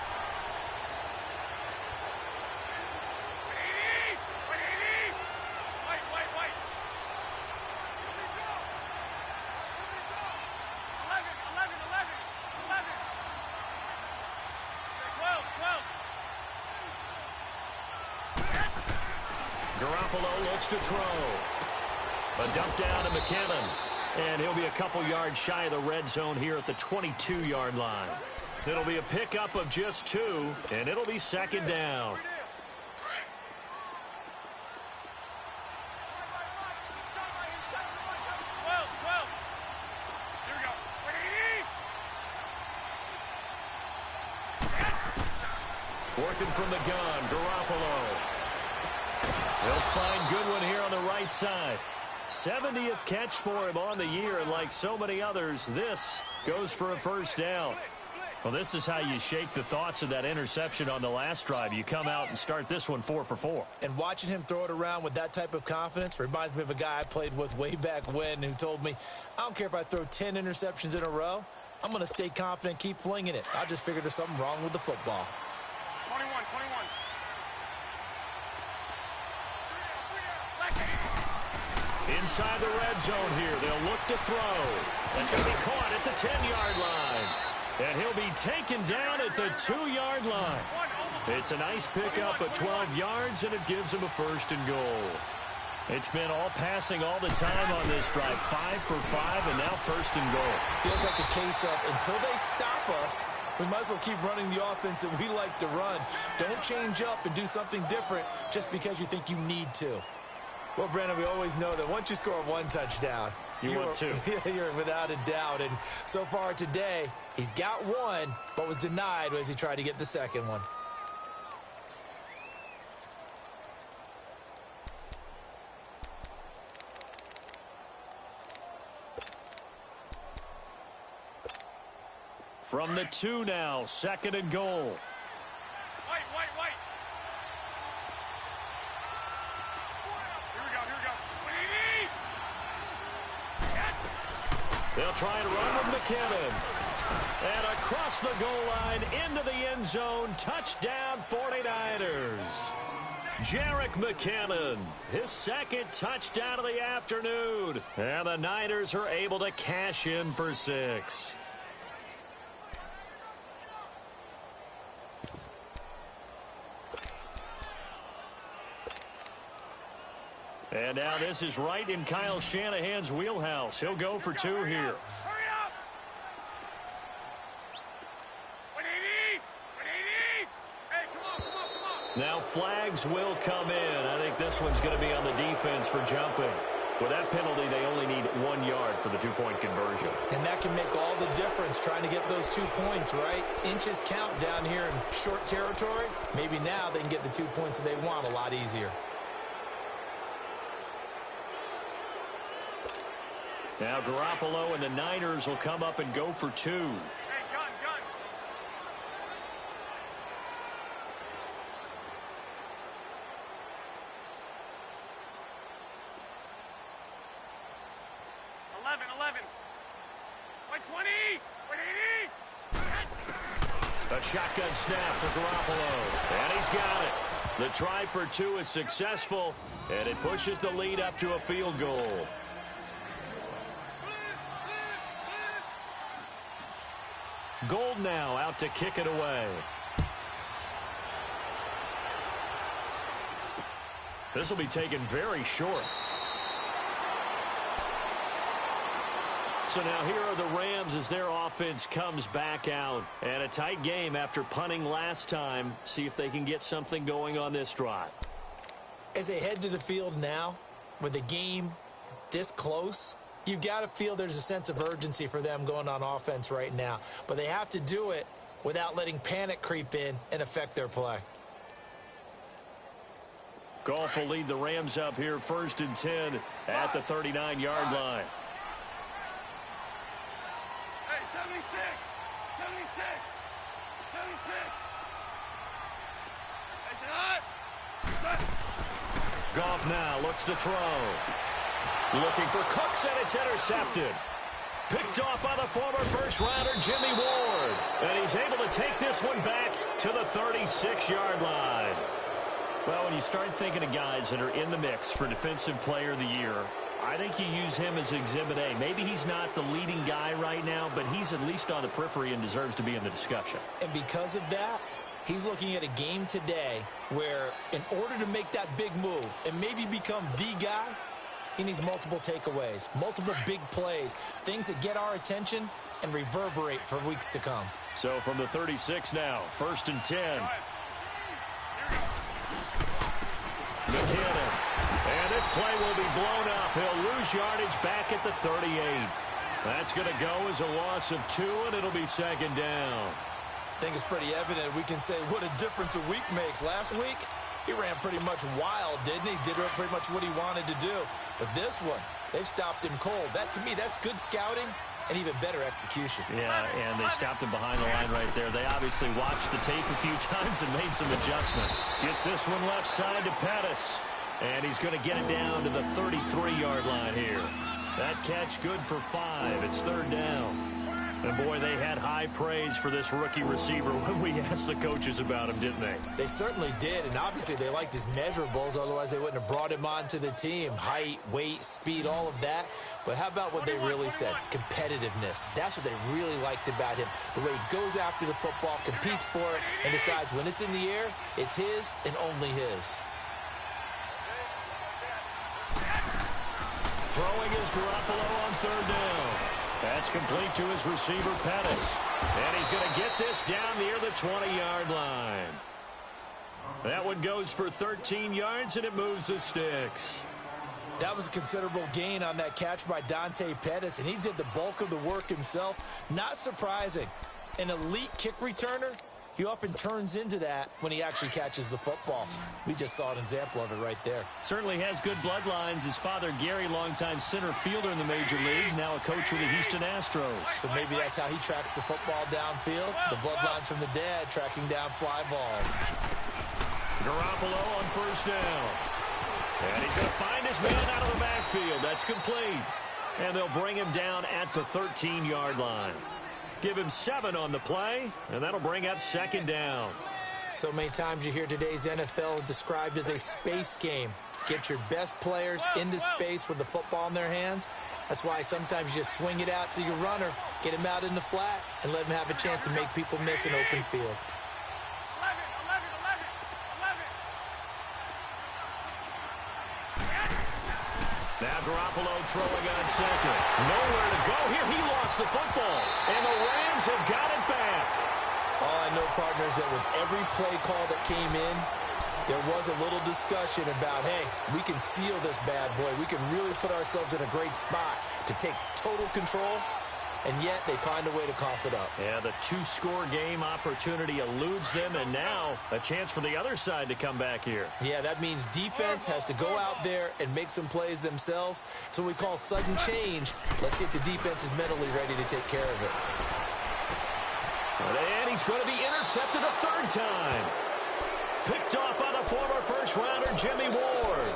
To throw. A dump down to McKinnon. And he'll be a couple yards shy of the red zone here at the 22-yard line. It'll be a pickup of just 2, and it'll be 2nd down. Working from the gun, Garoppolo. They'll find Goodwin here on the right side. 70th catch for him on the year, and like so many others, this goes for a first down. Well, this is how you shake the thoughts of that interception on the last drive. You come out and start this one 4 for 4. And watching him throw it around with that type of confidence reminds me of a guy I played with way back when who told me, I don't care if I throw 10 interceptions in a row. I'm going to stay confident, keep flinging it. I just figured there's something wrong with the football. 21. Inside the red zone here, they'll look to throw. That's going to be caught at the 10-yard line. And he'll be taken down at the 2-yard line. It's a nice pickup of 12 yards, and it gives him a 1st and goal. It's been all passing all the time on this drive. 5 for 5, and now 1st and goal. Feels like a case of until they stop us, we might as well keep running the offense that we like to run. Don't change up and do something different just because you think you need to. Well, Brandon, we always know that once you score 1 touchdown, you want 2. You're without a doubt. And so far today, he's got 1, but was denied as he tried to get the second one. From the 2 now, 2nd and goal. White. They'll try and run with McKinnon. And across the goal line, into the end zone, touchdown 49ers. Jerick McKinnon, his 2nd touchdown of the afternoon. And the Niners are able to cash in for 6. And now this is right in Kyle Shanahan's wheelhouse. He'll go for 2 here. Hurry up! 180! Hey, come on! Now flags will come in. I think this one's going to be on the defense for jumping. With that penalty, they only need 1 yard for the 2-point conversion. And that can make all the difference trying to get those 2 points, right? Inches count down here in short territory. Maybe now they can get the 2 points that they want a lot easier. Now Garoppolo and the Niners will come up and go for 2. Hey, gun! 11. White 20! 180! A shotgun snap for Garoppolo. And he's got it. The try for 2 is successful, and it pushes the lead up to a field goal. Gold now out to kick it away. This will be taken very short. So now here are the Rams as their offense comes back out. And a tight game after punting last time. See if they can get something going on this drive. As they head to the field now, with the game this close, you've got to feel there's a sense of urgency for them going on offense right now. But they have to do it without letting panic creep in and affect their play. Goff will lead the Rams up here 1st and 10 at the 39-yard line. Hey, 76, 76, 76. Hey, Todd. Goff now looks to throw. Looking for Cooks, and it's intercepted. Picked off by the former first-rounder Jimmy Ward. And he's able to take this one back to the 36-yard line. Well, when you start thinking of guys that are in the mix for Defensive Player of the Year, I think you use him as Exhibit A. Maybe he's not the leading guy right now, but he's at least on the periphery and deserves to be in the discussion. And because of that, he's looking at a game today where in order to make that big move and maybe become the guy, he needs multiple takeaways, multiple big plays, things that get our attention and reverberate for weeks to come. So from the 36 now, 1st and 10. McKinnon. And this play will be blown up. He'll lose yardage back at the 38. That's going to go as a loss of 2, and it'll be 2nd down. I think it's pretty evident. We can say what a difference a week makes. Last week, he ran pretty much wild, didn't he? Did pretty much what he wanted to do. But this one, they've stopped him cold. That, to me, that's good scouting and even better execution. Yeah, and they stopped him behind the line right there. They obviously watched the tape a few times and made some adjustments. Gets this one left side to Pettis. And he's going to get it down to the 33-yard line here. That catch good for 5. It's 3rd down. And, boy, they had high praise for this rookie receiver when we asked the coaches about him, didn't they? They certainly did, and obviously they liked his measurables. Otherwise, they wouldn't have brought him onto the team. Height, weight, speed, all of that. But how about what they really said? Competitiveness. That's what they really liked about him. The way he goes after the football, competes for it, and decides when it's in the air, it's his and only his. Throwing is Garoppolo on 3rd down. That's complete to his receiver, Pettis. And he's going to get this down near the 20-yard line. That one goes for 13 yards, and it moves the sticks. That was a considerable gain on that catch by Dante Pettis, and he did the bulk of the work himself. Not surprising. An elite kick returner, he often turns into that when he actually catches the football. We just saw an example of it right there. Certainly has good bloodlines. His father, Gary, longtime center fielder in the major leagues, now a coach with the Houston Astros. So maybe that's how he tracks the football downfield. The bloodlines from the dad tracking down fly balls. Garoppolo on 1st down. And he's going to find his man out of the backfield. That's complete. And they'll bring him down at the 13-yard line. Give him 7 on the play, and that'll bring up 2nd down. So many times you hear today's NFL described as a space game. Get your best players into space with the football in their hands. That's why sometimes you just swing it out to your runner, get him out in the flat, and let him have a chance to make people miss an open field. Now Garoppolo throwing on 2nd. Nowhere to go here. He lost the football. And the Rams have got it back. Oh, I know, partners, that with every play call that came in, there was a little discussion about, hey, we can seal this bad boy. We can really put ourselves in a great spot to take total control. And yet they find a way to cough it up. Yeah, the 2-score game opportunity eludes them, and now a chance for the other side to come back here. Yeah, that means defense has to go out there and make some plays themselves. So we call sudden change. Let's see if the defense is mentally ready to take care of it. And he's going to be intercepted a 3rd time. Picked off by the former first-rounder Jimmy Ward.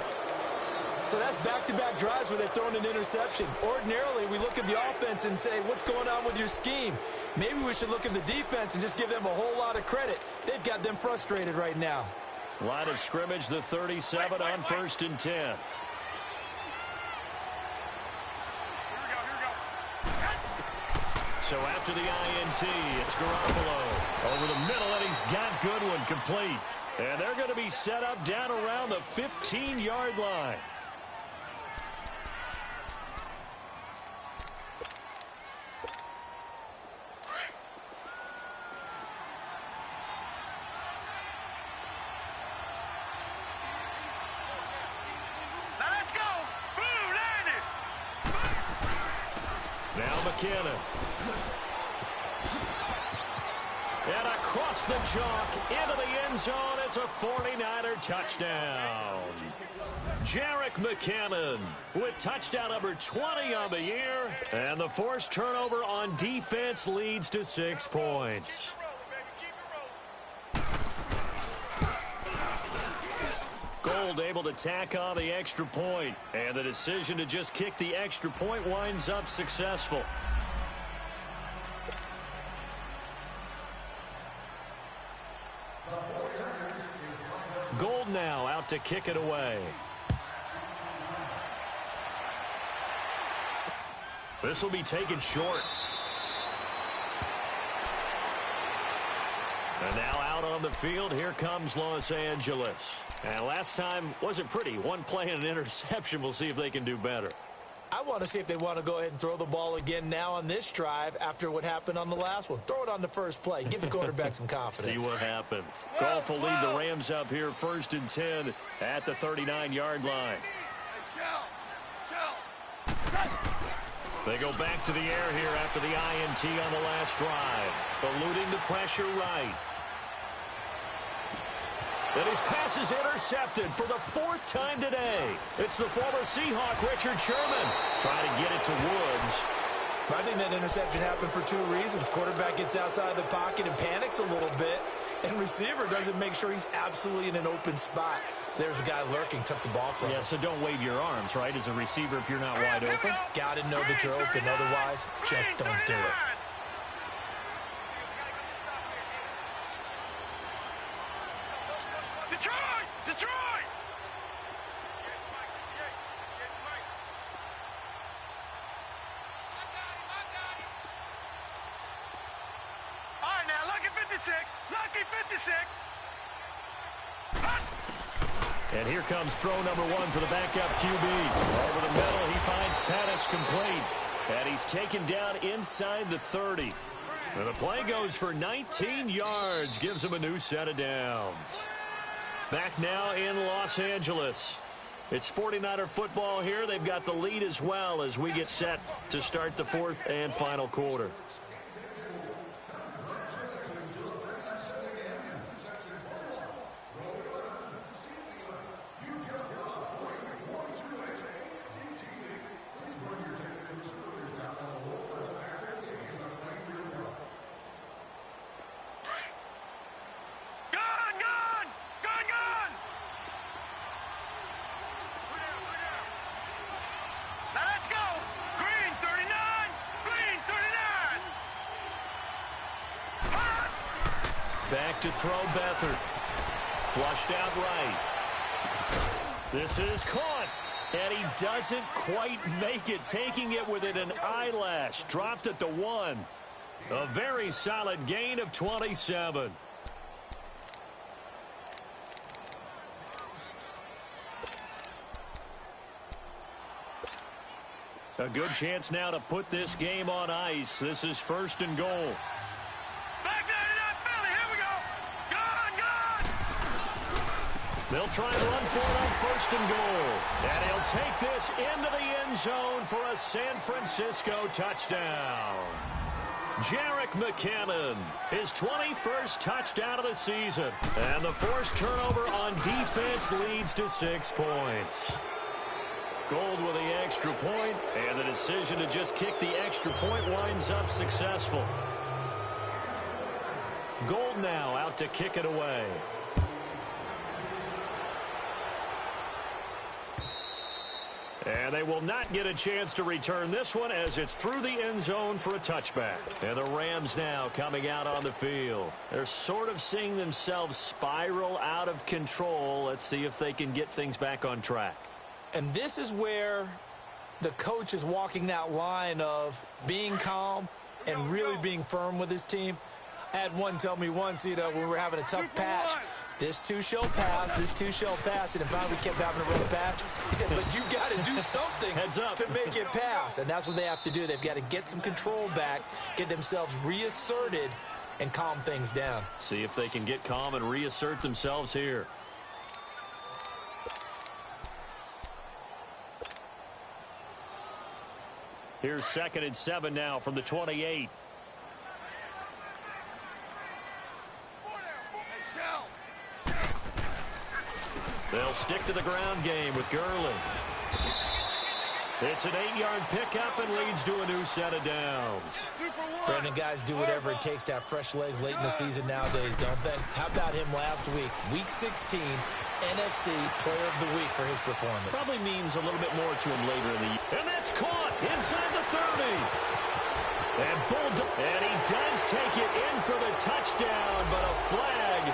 So that's back-to-back drives where they've thrown an interception. Ordinarily, we look at the offense and say, what's going on with your scheme? Maybe we should look at the defense and just give them a whole lot of credit. They've got them frustrated right now. Line of scrimmage, the 37 on 1st and 10. Here we go. So after the INT, it's Garoppolo. Over the middle, and he's got Goodwin complete. And they're going to be set up down around the 15-yard line. McKinnon. And across the chalk into the end zone. It's a 49er touchdown. Jerick McKinnon with touchdown number 20 on the year. And the forced turnover on defense leads to 6 points. Gold able to tack on the extra point. And the decision to just kick the extra point winds up successful. Gold now out to kick it away. This will be taken short. And now out on the field, here comes Los Angeles. And last time wasn't pretty. One play and an interception. We'll see if they can do better. I want to see if they want to go ahead and throw the ball again now on this drive after what happened on the last one. Throw it on the first play. Give the quarterback some confidence. See what happens. Goff will lead the Rams up here 1st and 10 at the 39-yard line. They go back to the air here after the INT on the last drive. Eluding the pressure right. And his pass is intercepted for the 4th time today. It's the former Seahawk, Richard Sherman, trying to get it to Woods. I think that interception happened for 2 reasons. Quarterback gets outside the pocket and panics a little bit, and receiver doesn't make sure he's absolutely in an open spot. So there's a guy lurking, took the ball from him. Yeah, so don't wave your arms, right, as a receiver if you're not wide open. Got to know that you're open. Otherwise, just don't do it. Detroit! All right, now, lucky 56. Lucky 56. And here comes throw number 1 for the backup QB. Over the middle, he finds Pettis complete. And he's taken down inside the 30. And the play goes for 19 yards. Gives him a new set of downs. Back now in Los Angeles. It's 49er football here. They've got the lead as well as we get set to start the 4th and final quarter. Back to throw Beathard. Flushed out right. This is caught. And he doesn't quite make it. Taking it within an eyelash. Dropped at the 1. A very solid gain of 27. A good chance now to put this game on ice. This is 1st and goal. They'll try and run for it on 1st and goal. And he'll take this into the end zone for a San Francisco touchdown. Jerick McKinnon, his 21st touchdown of the season. And the forced turnover on defense leads to 6 points. Gold with the extra point, and the decision to just kick the extra point winds up successful. Gold now out to kick it away. And they will not get a chance to return this one as it's through the end zone for a touchback. And the Rams now coming out on the field. They're sort of seeing themselves spiral out of control. Let's see if they can get things back on track. And this is where the coach is walking that line of being calm and really being firm with his team. I had one tell me once, when we were having a tough patch, this too shall pass, this too shall pass, and finally we kept having a rough patch. He said, but you got to do something to make it pass, and that's what they have to do. They've got to get some control back, get themselves reasserted, and calm things down. See if they can get calm and reassert themselves here. Here's 2nd and 7 now from the 28. They'll stick to the ground game with Gurley. It's an 8-yard pickup and leads to a new set of downs. Brandon, guys do whatever it takes to have fresh legs late in the season nowadays, don't they? How about him last week? Week 16, NFC Player of the Week for his performance. Probably means a little bit more to him later in the year. And that's caught inside the 30. And he does take it in for the touchdown, but a flag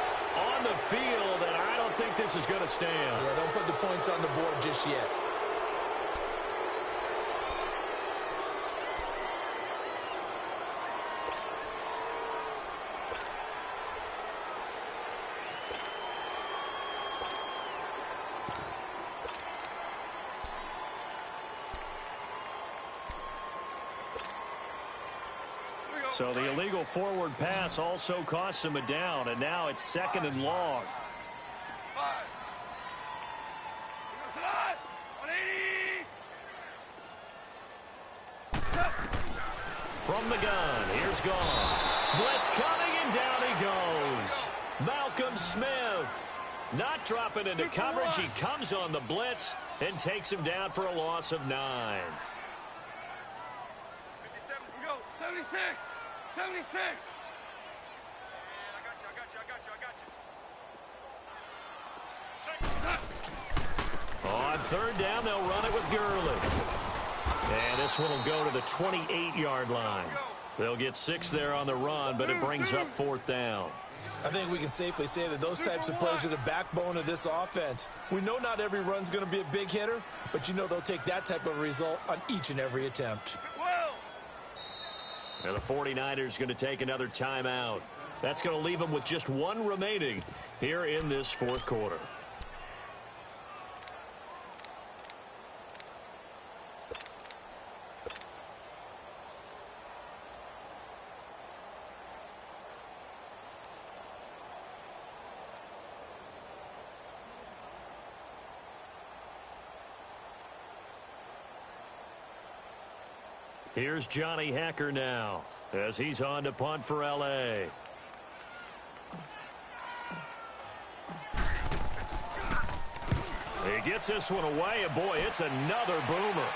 on the field, and I don't think this is going to stand. Yeah, don't put the points on the board just yet. So the illegal forward pass also costs him a down, and now it's 2nd and long. From the gun, here's gone. Blitz coming, and down he goes. Malcolm Smith not dropping into coverage. He comes on the blitz and takes him down for a loss of 9. 76. 76. On 3rd down, they'll run it with Gurley. And this one will go to the 28-yard line. They'll get 6 there on the run, but it brings up 4th down. I think we can safely say that those types of plays are the backbone of this offense. We know not every run's going to be a big hitter, but they'll take that type of result on each and every attempt. And the 49ers going to take another timeout. That's going to leave them with just 1 remaining here in this 4th quarter. Here's Johnny Hacker now as he's on to punt for L.A. He gets this one away, and boy, it's another boomer.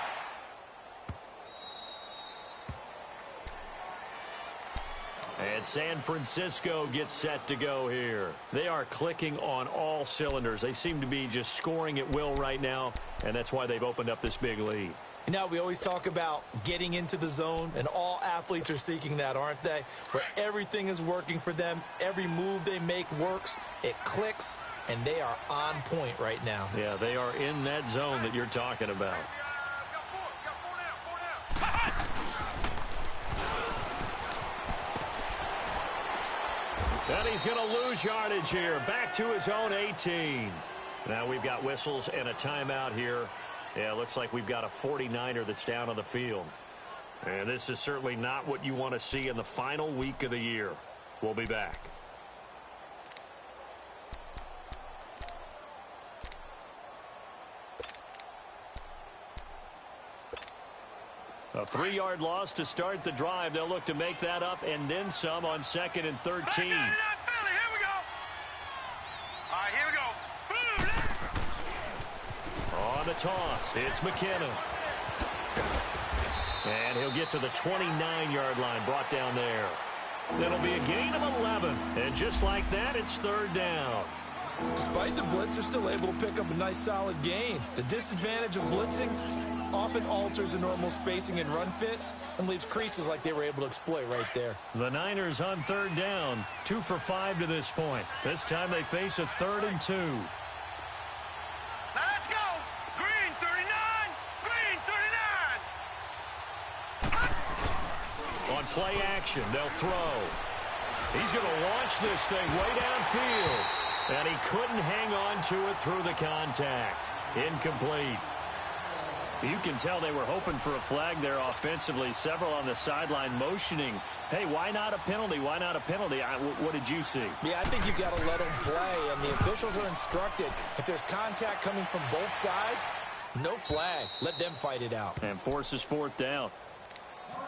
And San Francisco gets set to go here. They are clicking on all cylinders. They seem to be just scoring at will right now, and that's why they've opened up this big lead. We always talk about getting into the zone, and all athletes are seeking that, aren't they? Where everything is working for them, every move they make works, it clicks, and they are on point right now. Yeah, they are in that zone that you're talking about. And he's going to lose yardage here, back to his own 18. Now we've got whistles and a timeout here. Yeah, it looks like we've got a 49er that's down on the field. And this is certainly not what you want to see in the final week of the year. We'll be back. A 3-yard loss to start the drive. They'll look to make that up and then some on 2nd and 13. On the toss, it's McKinnon. And he'll get to the 29-yard line, brought down there. That'll be a gain of 11. And just like that, it's 3rd down. Despite the blitz, they're still able to pick up a nice, solid gain. The disadvantage of blitzing often alters the normal spacing and run fits and leaves creases like they were able to exploit right there. The Niners on 3rd down, 2 for 5 to this point. This time they face a 3rd and 2. Let's go! Green 39! Green 39! On play action. They'll throw. He's going to launch this thing way downfield. And he couldn't hang on to it through the contact. Incomplete. You can tell they were hoping for a flag there offensively. Several on the sideline motioning. Hey, why not a penalty? Why not a penalty? What did you see? Yeah, I think you've got to let them play, and the officials are instructed. If there's contact coming from both sides, no flag. Let them fight it out. And forces fourth down.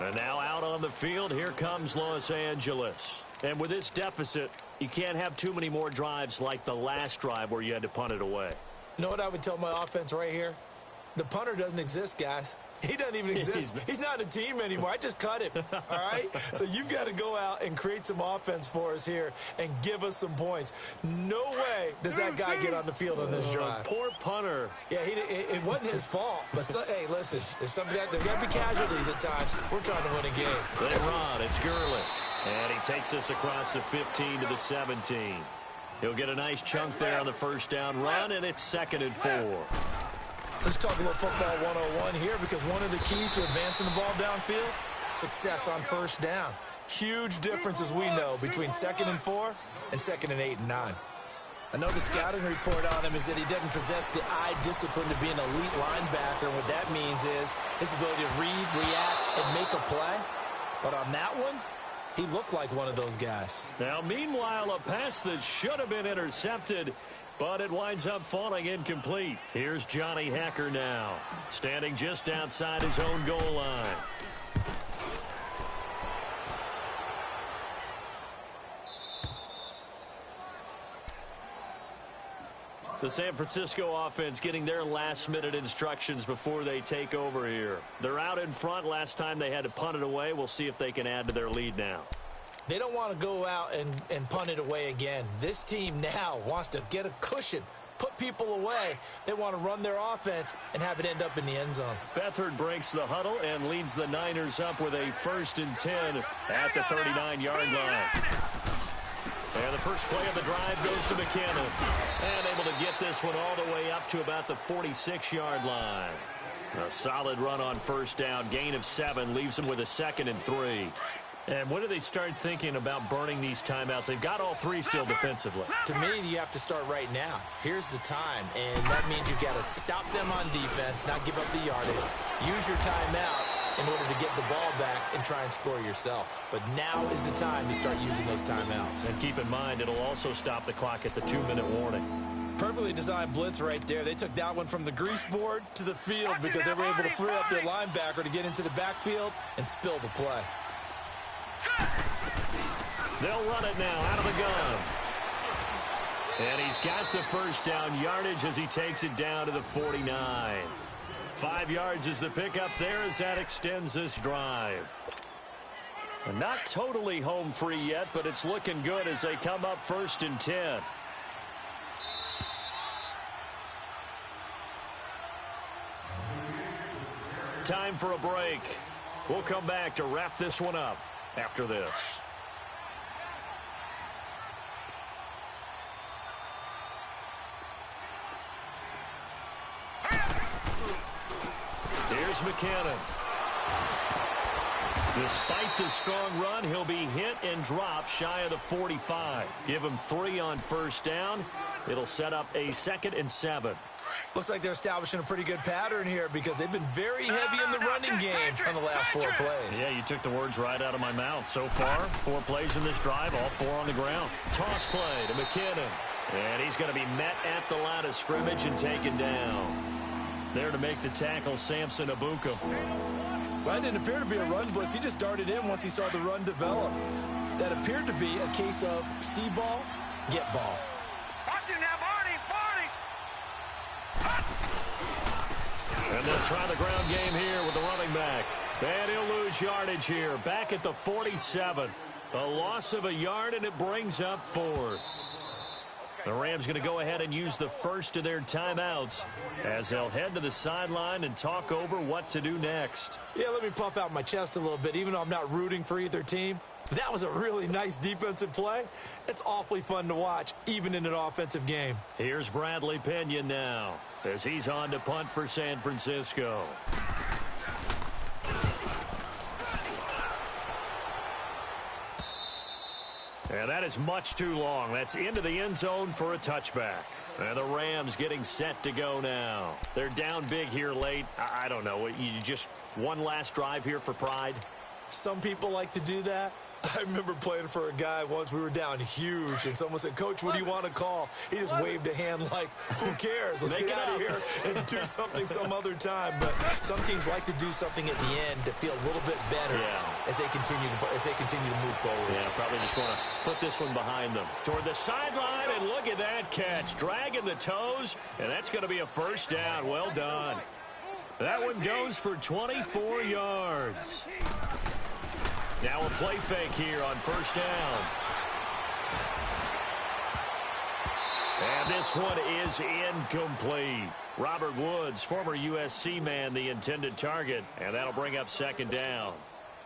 And now out on the field, here comes Los Angeles. And with this deficit, you can't have too many more drives like the last drive where you had to punt it away. You know what I would tell my offense right here? The punter doesn't exist, guys. He doesn't even exist. He's not a team anymore. I just cut him, all right? So you've got to go out and create some offense for us here and give us some points. No way does that guy get on the field on this drive. Poor punter. Yeah, it wasn't his fault. But, hey, listen, there's got to be casualties at times. We're trying to win a game. They run. It's Gurley. And he takes us across the 15 to the 17. He'll get a nice chunk there on the first down run, and it's 2nd and 4. Let's talk a little football 101 here, because one of the keys to advancing the ball downfield, success on first down. Huge difference, as we know, between 2nd and 4 and 2nd and 8 and 9. I know the scouting report on him is that he doesn't possess the eye discipline to be an elite linebacker, and what that means is his ability to read, react, and make a play. But on that one, he looked like one of those guys. Now, meanwhile, a pass that should have been intercepted, but it winds up falling incomplete. Here's Johnny Hacker now, standing just outside his own goal line. The San Francisco offense getting their last-minute instructions before they take over here. They're out in front. Last time they had to punt it away. We'll see if they can add to their lead now. They don't want to go out and punt it away again. This team now wants to get a cushion, put people away. They want to run their offense and have it end up in the end zone. Beathard breaks the huddle and leads the Niners up with a 1st and 10 at the 39-yard line. And the first play of the drive goes to McKinnon. And able to get this one all the way up to about the 46-yard line. A solid run on first down. Gain of 7 leaves them with a 2nd and 3. And when do they start thinking about burning these timeouts? They've got all 3 still defensively. To me, you have to start right now. Here's the time, and that means you've got to stop them on defense, not give up the yardage. Use your timeouts in order to get the ball back and try and score yourself. But now is the time to start using those timeouts. And keep in mind, it'll also stop the clock at the 2-minute warning. Perfectly designed blitz right there. They took that one from the grease board to the field because they were able to free up their linebacker to get into the backfield and spill the play. They'll run it now out of the gun. And he's got the first down yardage as he takes it down to the 49. 5 yards is the pickup there as that extends this drive. And not totally home free yet, but it's looking good as they come up 1st and 10. Time for a break. We'll come back to wrap this one up after this. Here's McKinnon. Despite the strong run, he'll be hit and dropped shy of the 45. Give him 3 on first down. It'll set up a 2nd and 7. Looks like they're establishing a pretty good pattern here because they've been very heavy in the running game on the last 4 plays. Yeah, you took the words right out of my mouth. So far, 4 plays in this drive, all 4 on the ground. Toss play to McKinnon. And he's going to be met at the line of scrimmage and taken down. There to make the tackle, Samson Abuka. Well, that didn't appear to be a run blitz. He just darted in once he saw the run develop. That appeared to be a case of see ball, get ball. Watch it now, Barney! And they'll try the ground game here with the running back. And he'll lose yardage here. Back at the 47. A loss of a yard, and it brings up 4th. The Rams going to go ahead and use the first of their timeouts as they'll head to the sideline and talk over what to do next. Yeah, let me puff out my chest a little bit, even though I'm not rooting for either team. That was a really nice defensive play. It's awfully fun to watch, even in an offensive game. Here's Bradley Pinion now as he's on to punt for San Francisco. And that is much too long. That's into the end zone for a touchback. And the Rams getting set to go now. They're down big here late. I don't know. You just one last drive here for pride? Some people like to do that. I remember playing for a guy once. We were down huge, and someone said, "Coach, what do you want to call?" He just waved a hand like, "Who cares? Let's get out of here and do something some other time." But some teams like to do something at the end to feel a little bit better as they continue to move forward. Yeah, probably just want to put this one behind them. Toward the sideline, and look at that catch. Dragging the toes, and that's going to be a first down. Well done. That one goes for 24 yards. Now a play fake here on first down. And this one is incomplete. Robert Woods, former USC man, the intended target, and that'll bring up second down.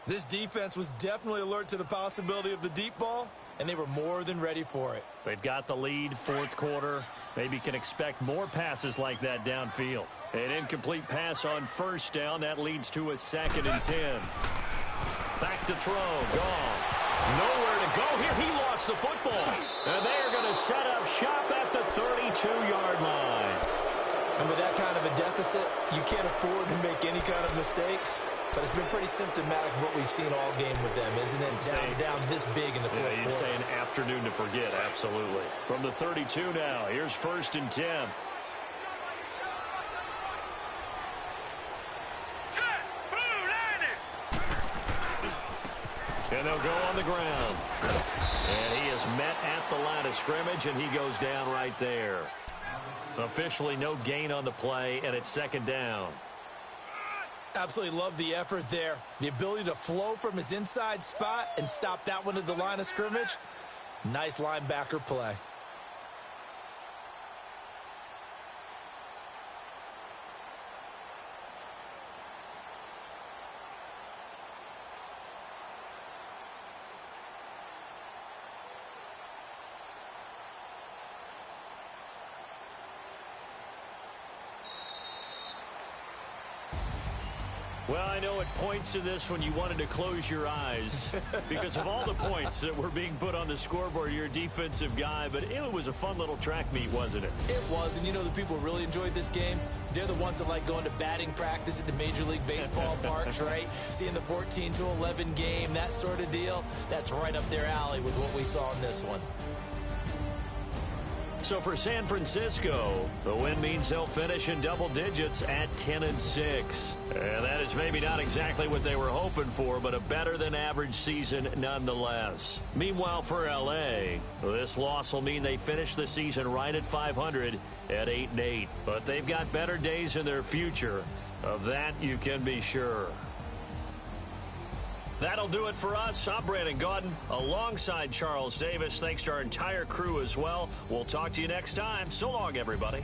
This defense was definitely alert to the possibility of the deep ball, and they were more than ready for it. They've got the lead, fourth quarter. Maybe can expect more passes like that downfield. An incomplete pass on first down. That leads to a 2nd and 10. Back to throw. Gone. Nowhere to go here. He lost the football. And they're going to set up shop at the 32-yard line. And with that kind of a deficit, you can't afford to make any kind of mistakes. But it's been pretty symptomatic of what we've seen all game with them, isn't it? Down this big in the fourth quarter. You'd say an afternoon to forget, absolutely. From the 32 now, here's 1st and 10. And they'll go on the ground. And he is met at the line of scrimmage, and he goes down right there. Officially no gain on the play, and it's 2nd down. Absolutely love the effort there. The ability to flow from his inside spot and stop that one at the line of scrimmage. Nice linebacker play. Well, I know at points in this when you wanted to close your eyes because of all the points that were being put on the scoreboard. You're a defensive guy, but it was a fun little track meet, wasn't it? It was, and you know the people who really enjoyed this game? They're the ones that like going to batting practice at the Major League Baseball parks, right? Seeing the 14-11 game, that sort of deal. That's right up their alley with what we saw in this one. So for San Francisco, the win means they'll finish in double digits at 10-6. And that is maybe not exactly what they were hoping for, but a better than average season nonetheless. Meanwhile, for LA, this loss will mean they finish the season right at 500 at 8-8. But they've got better days in their future. Of that, you can be sure. That'll do it for us. I'm Brandon Gaudin alongside Charles Davis. Thanks to our entire crew as well. We'll talk to you next time. So long, everybody.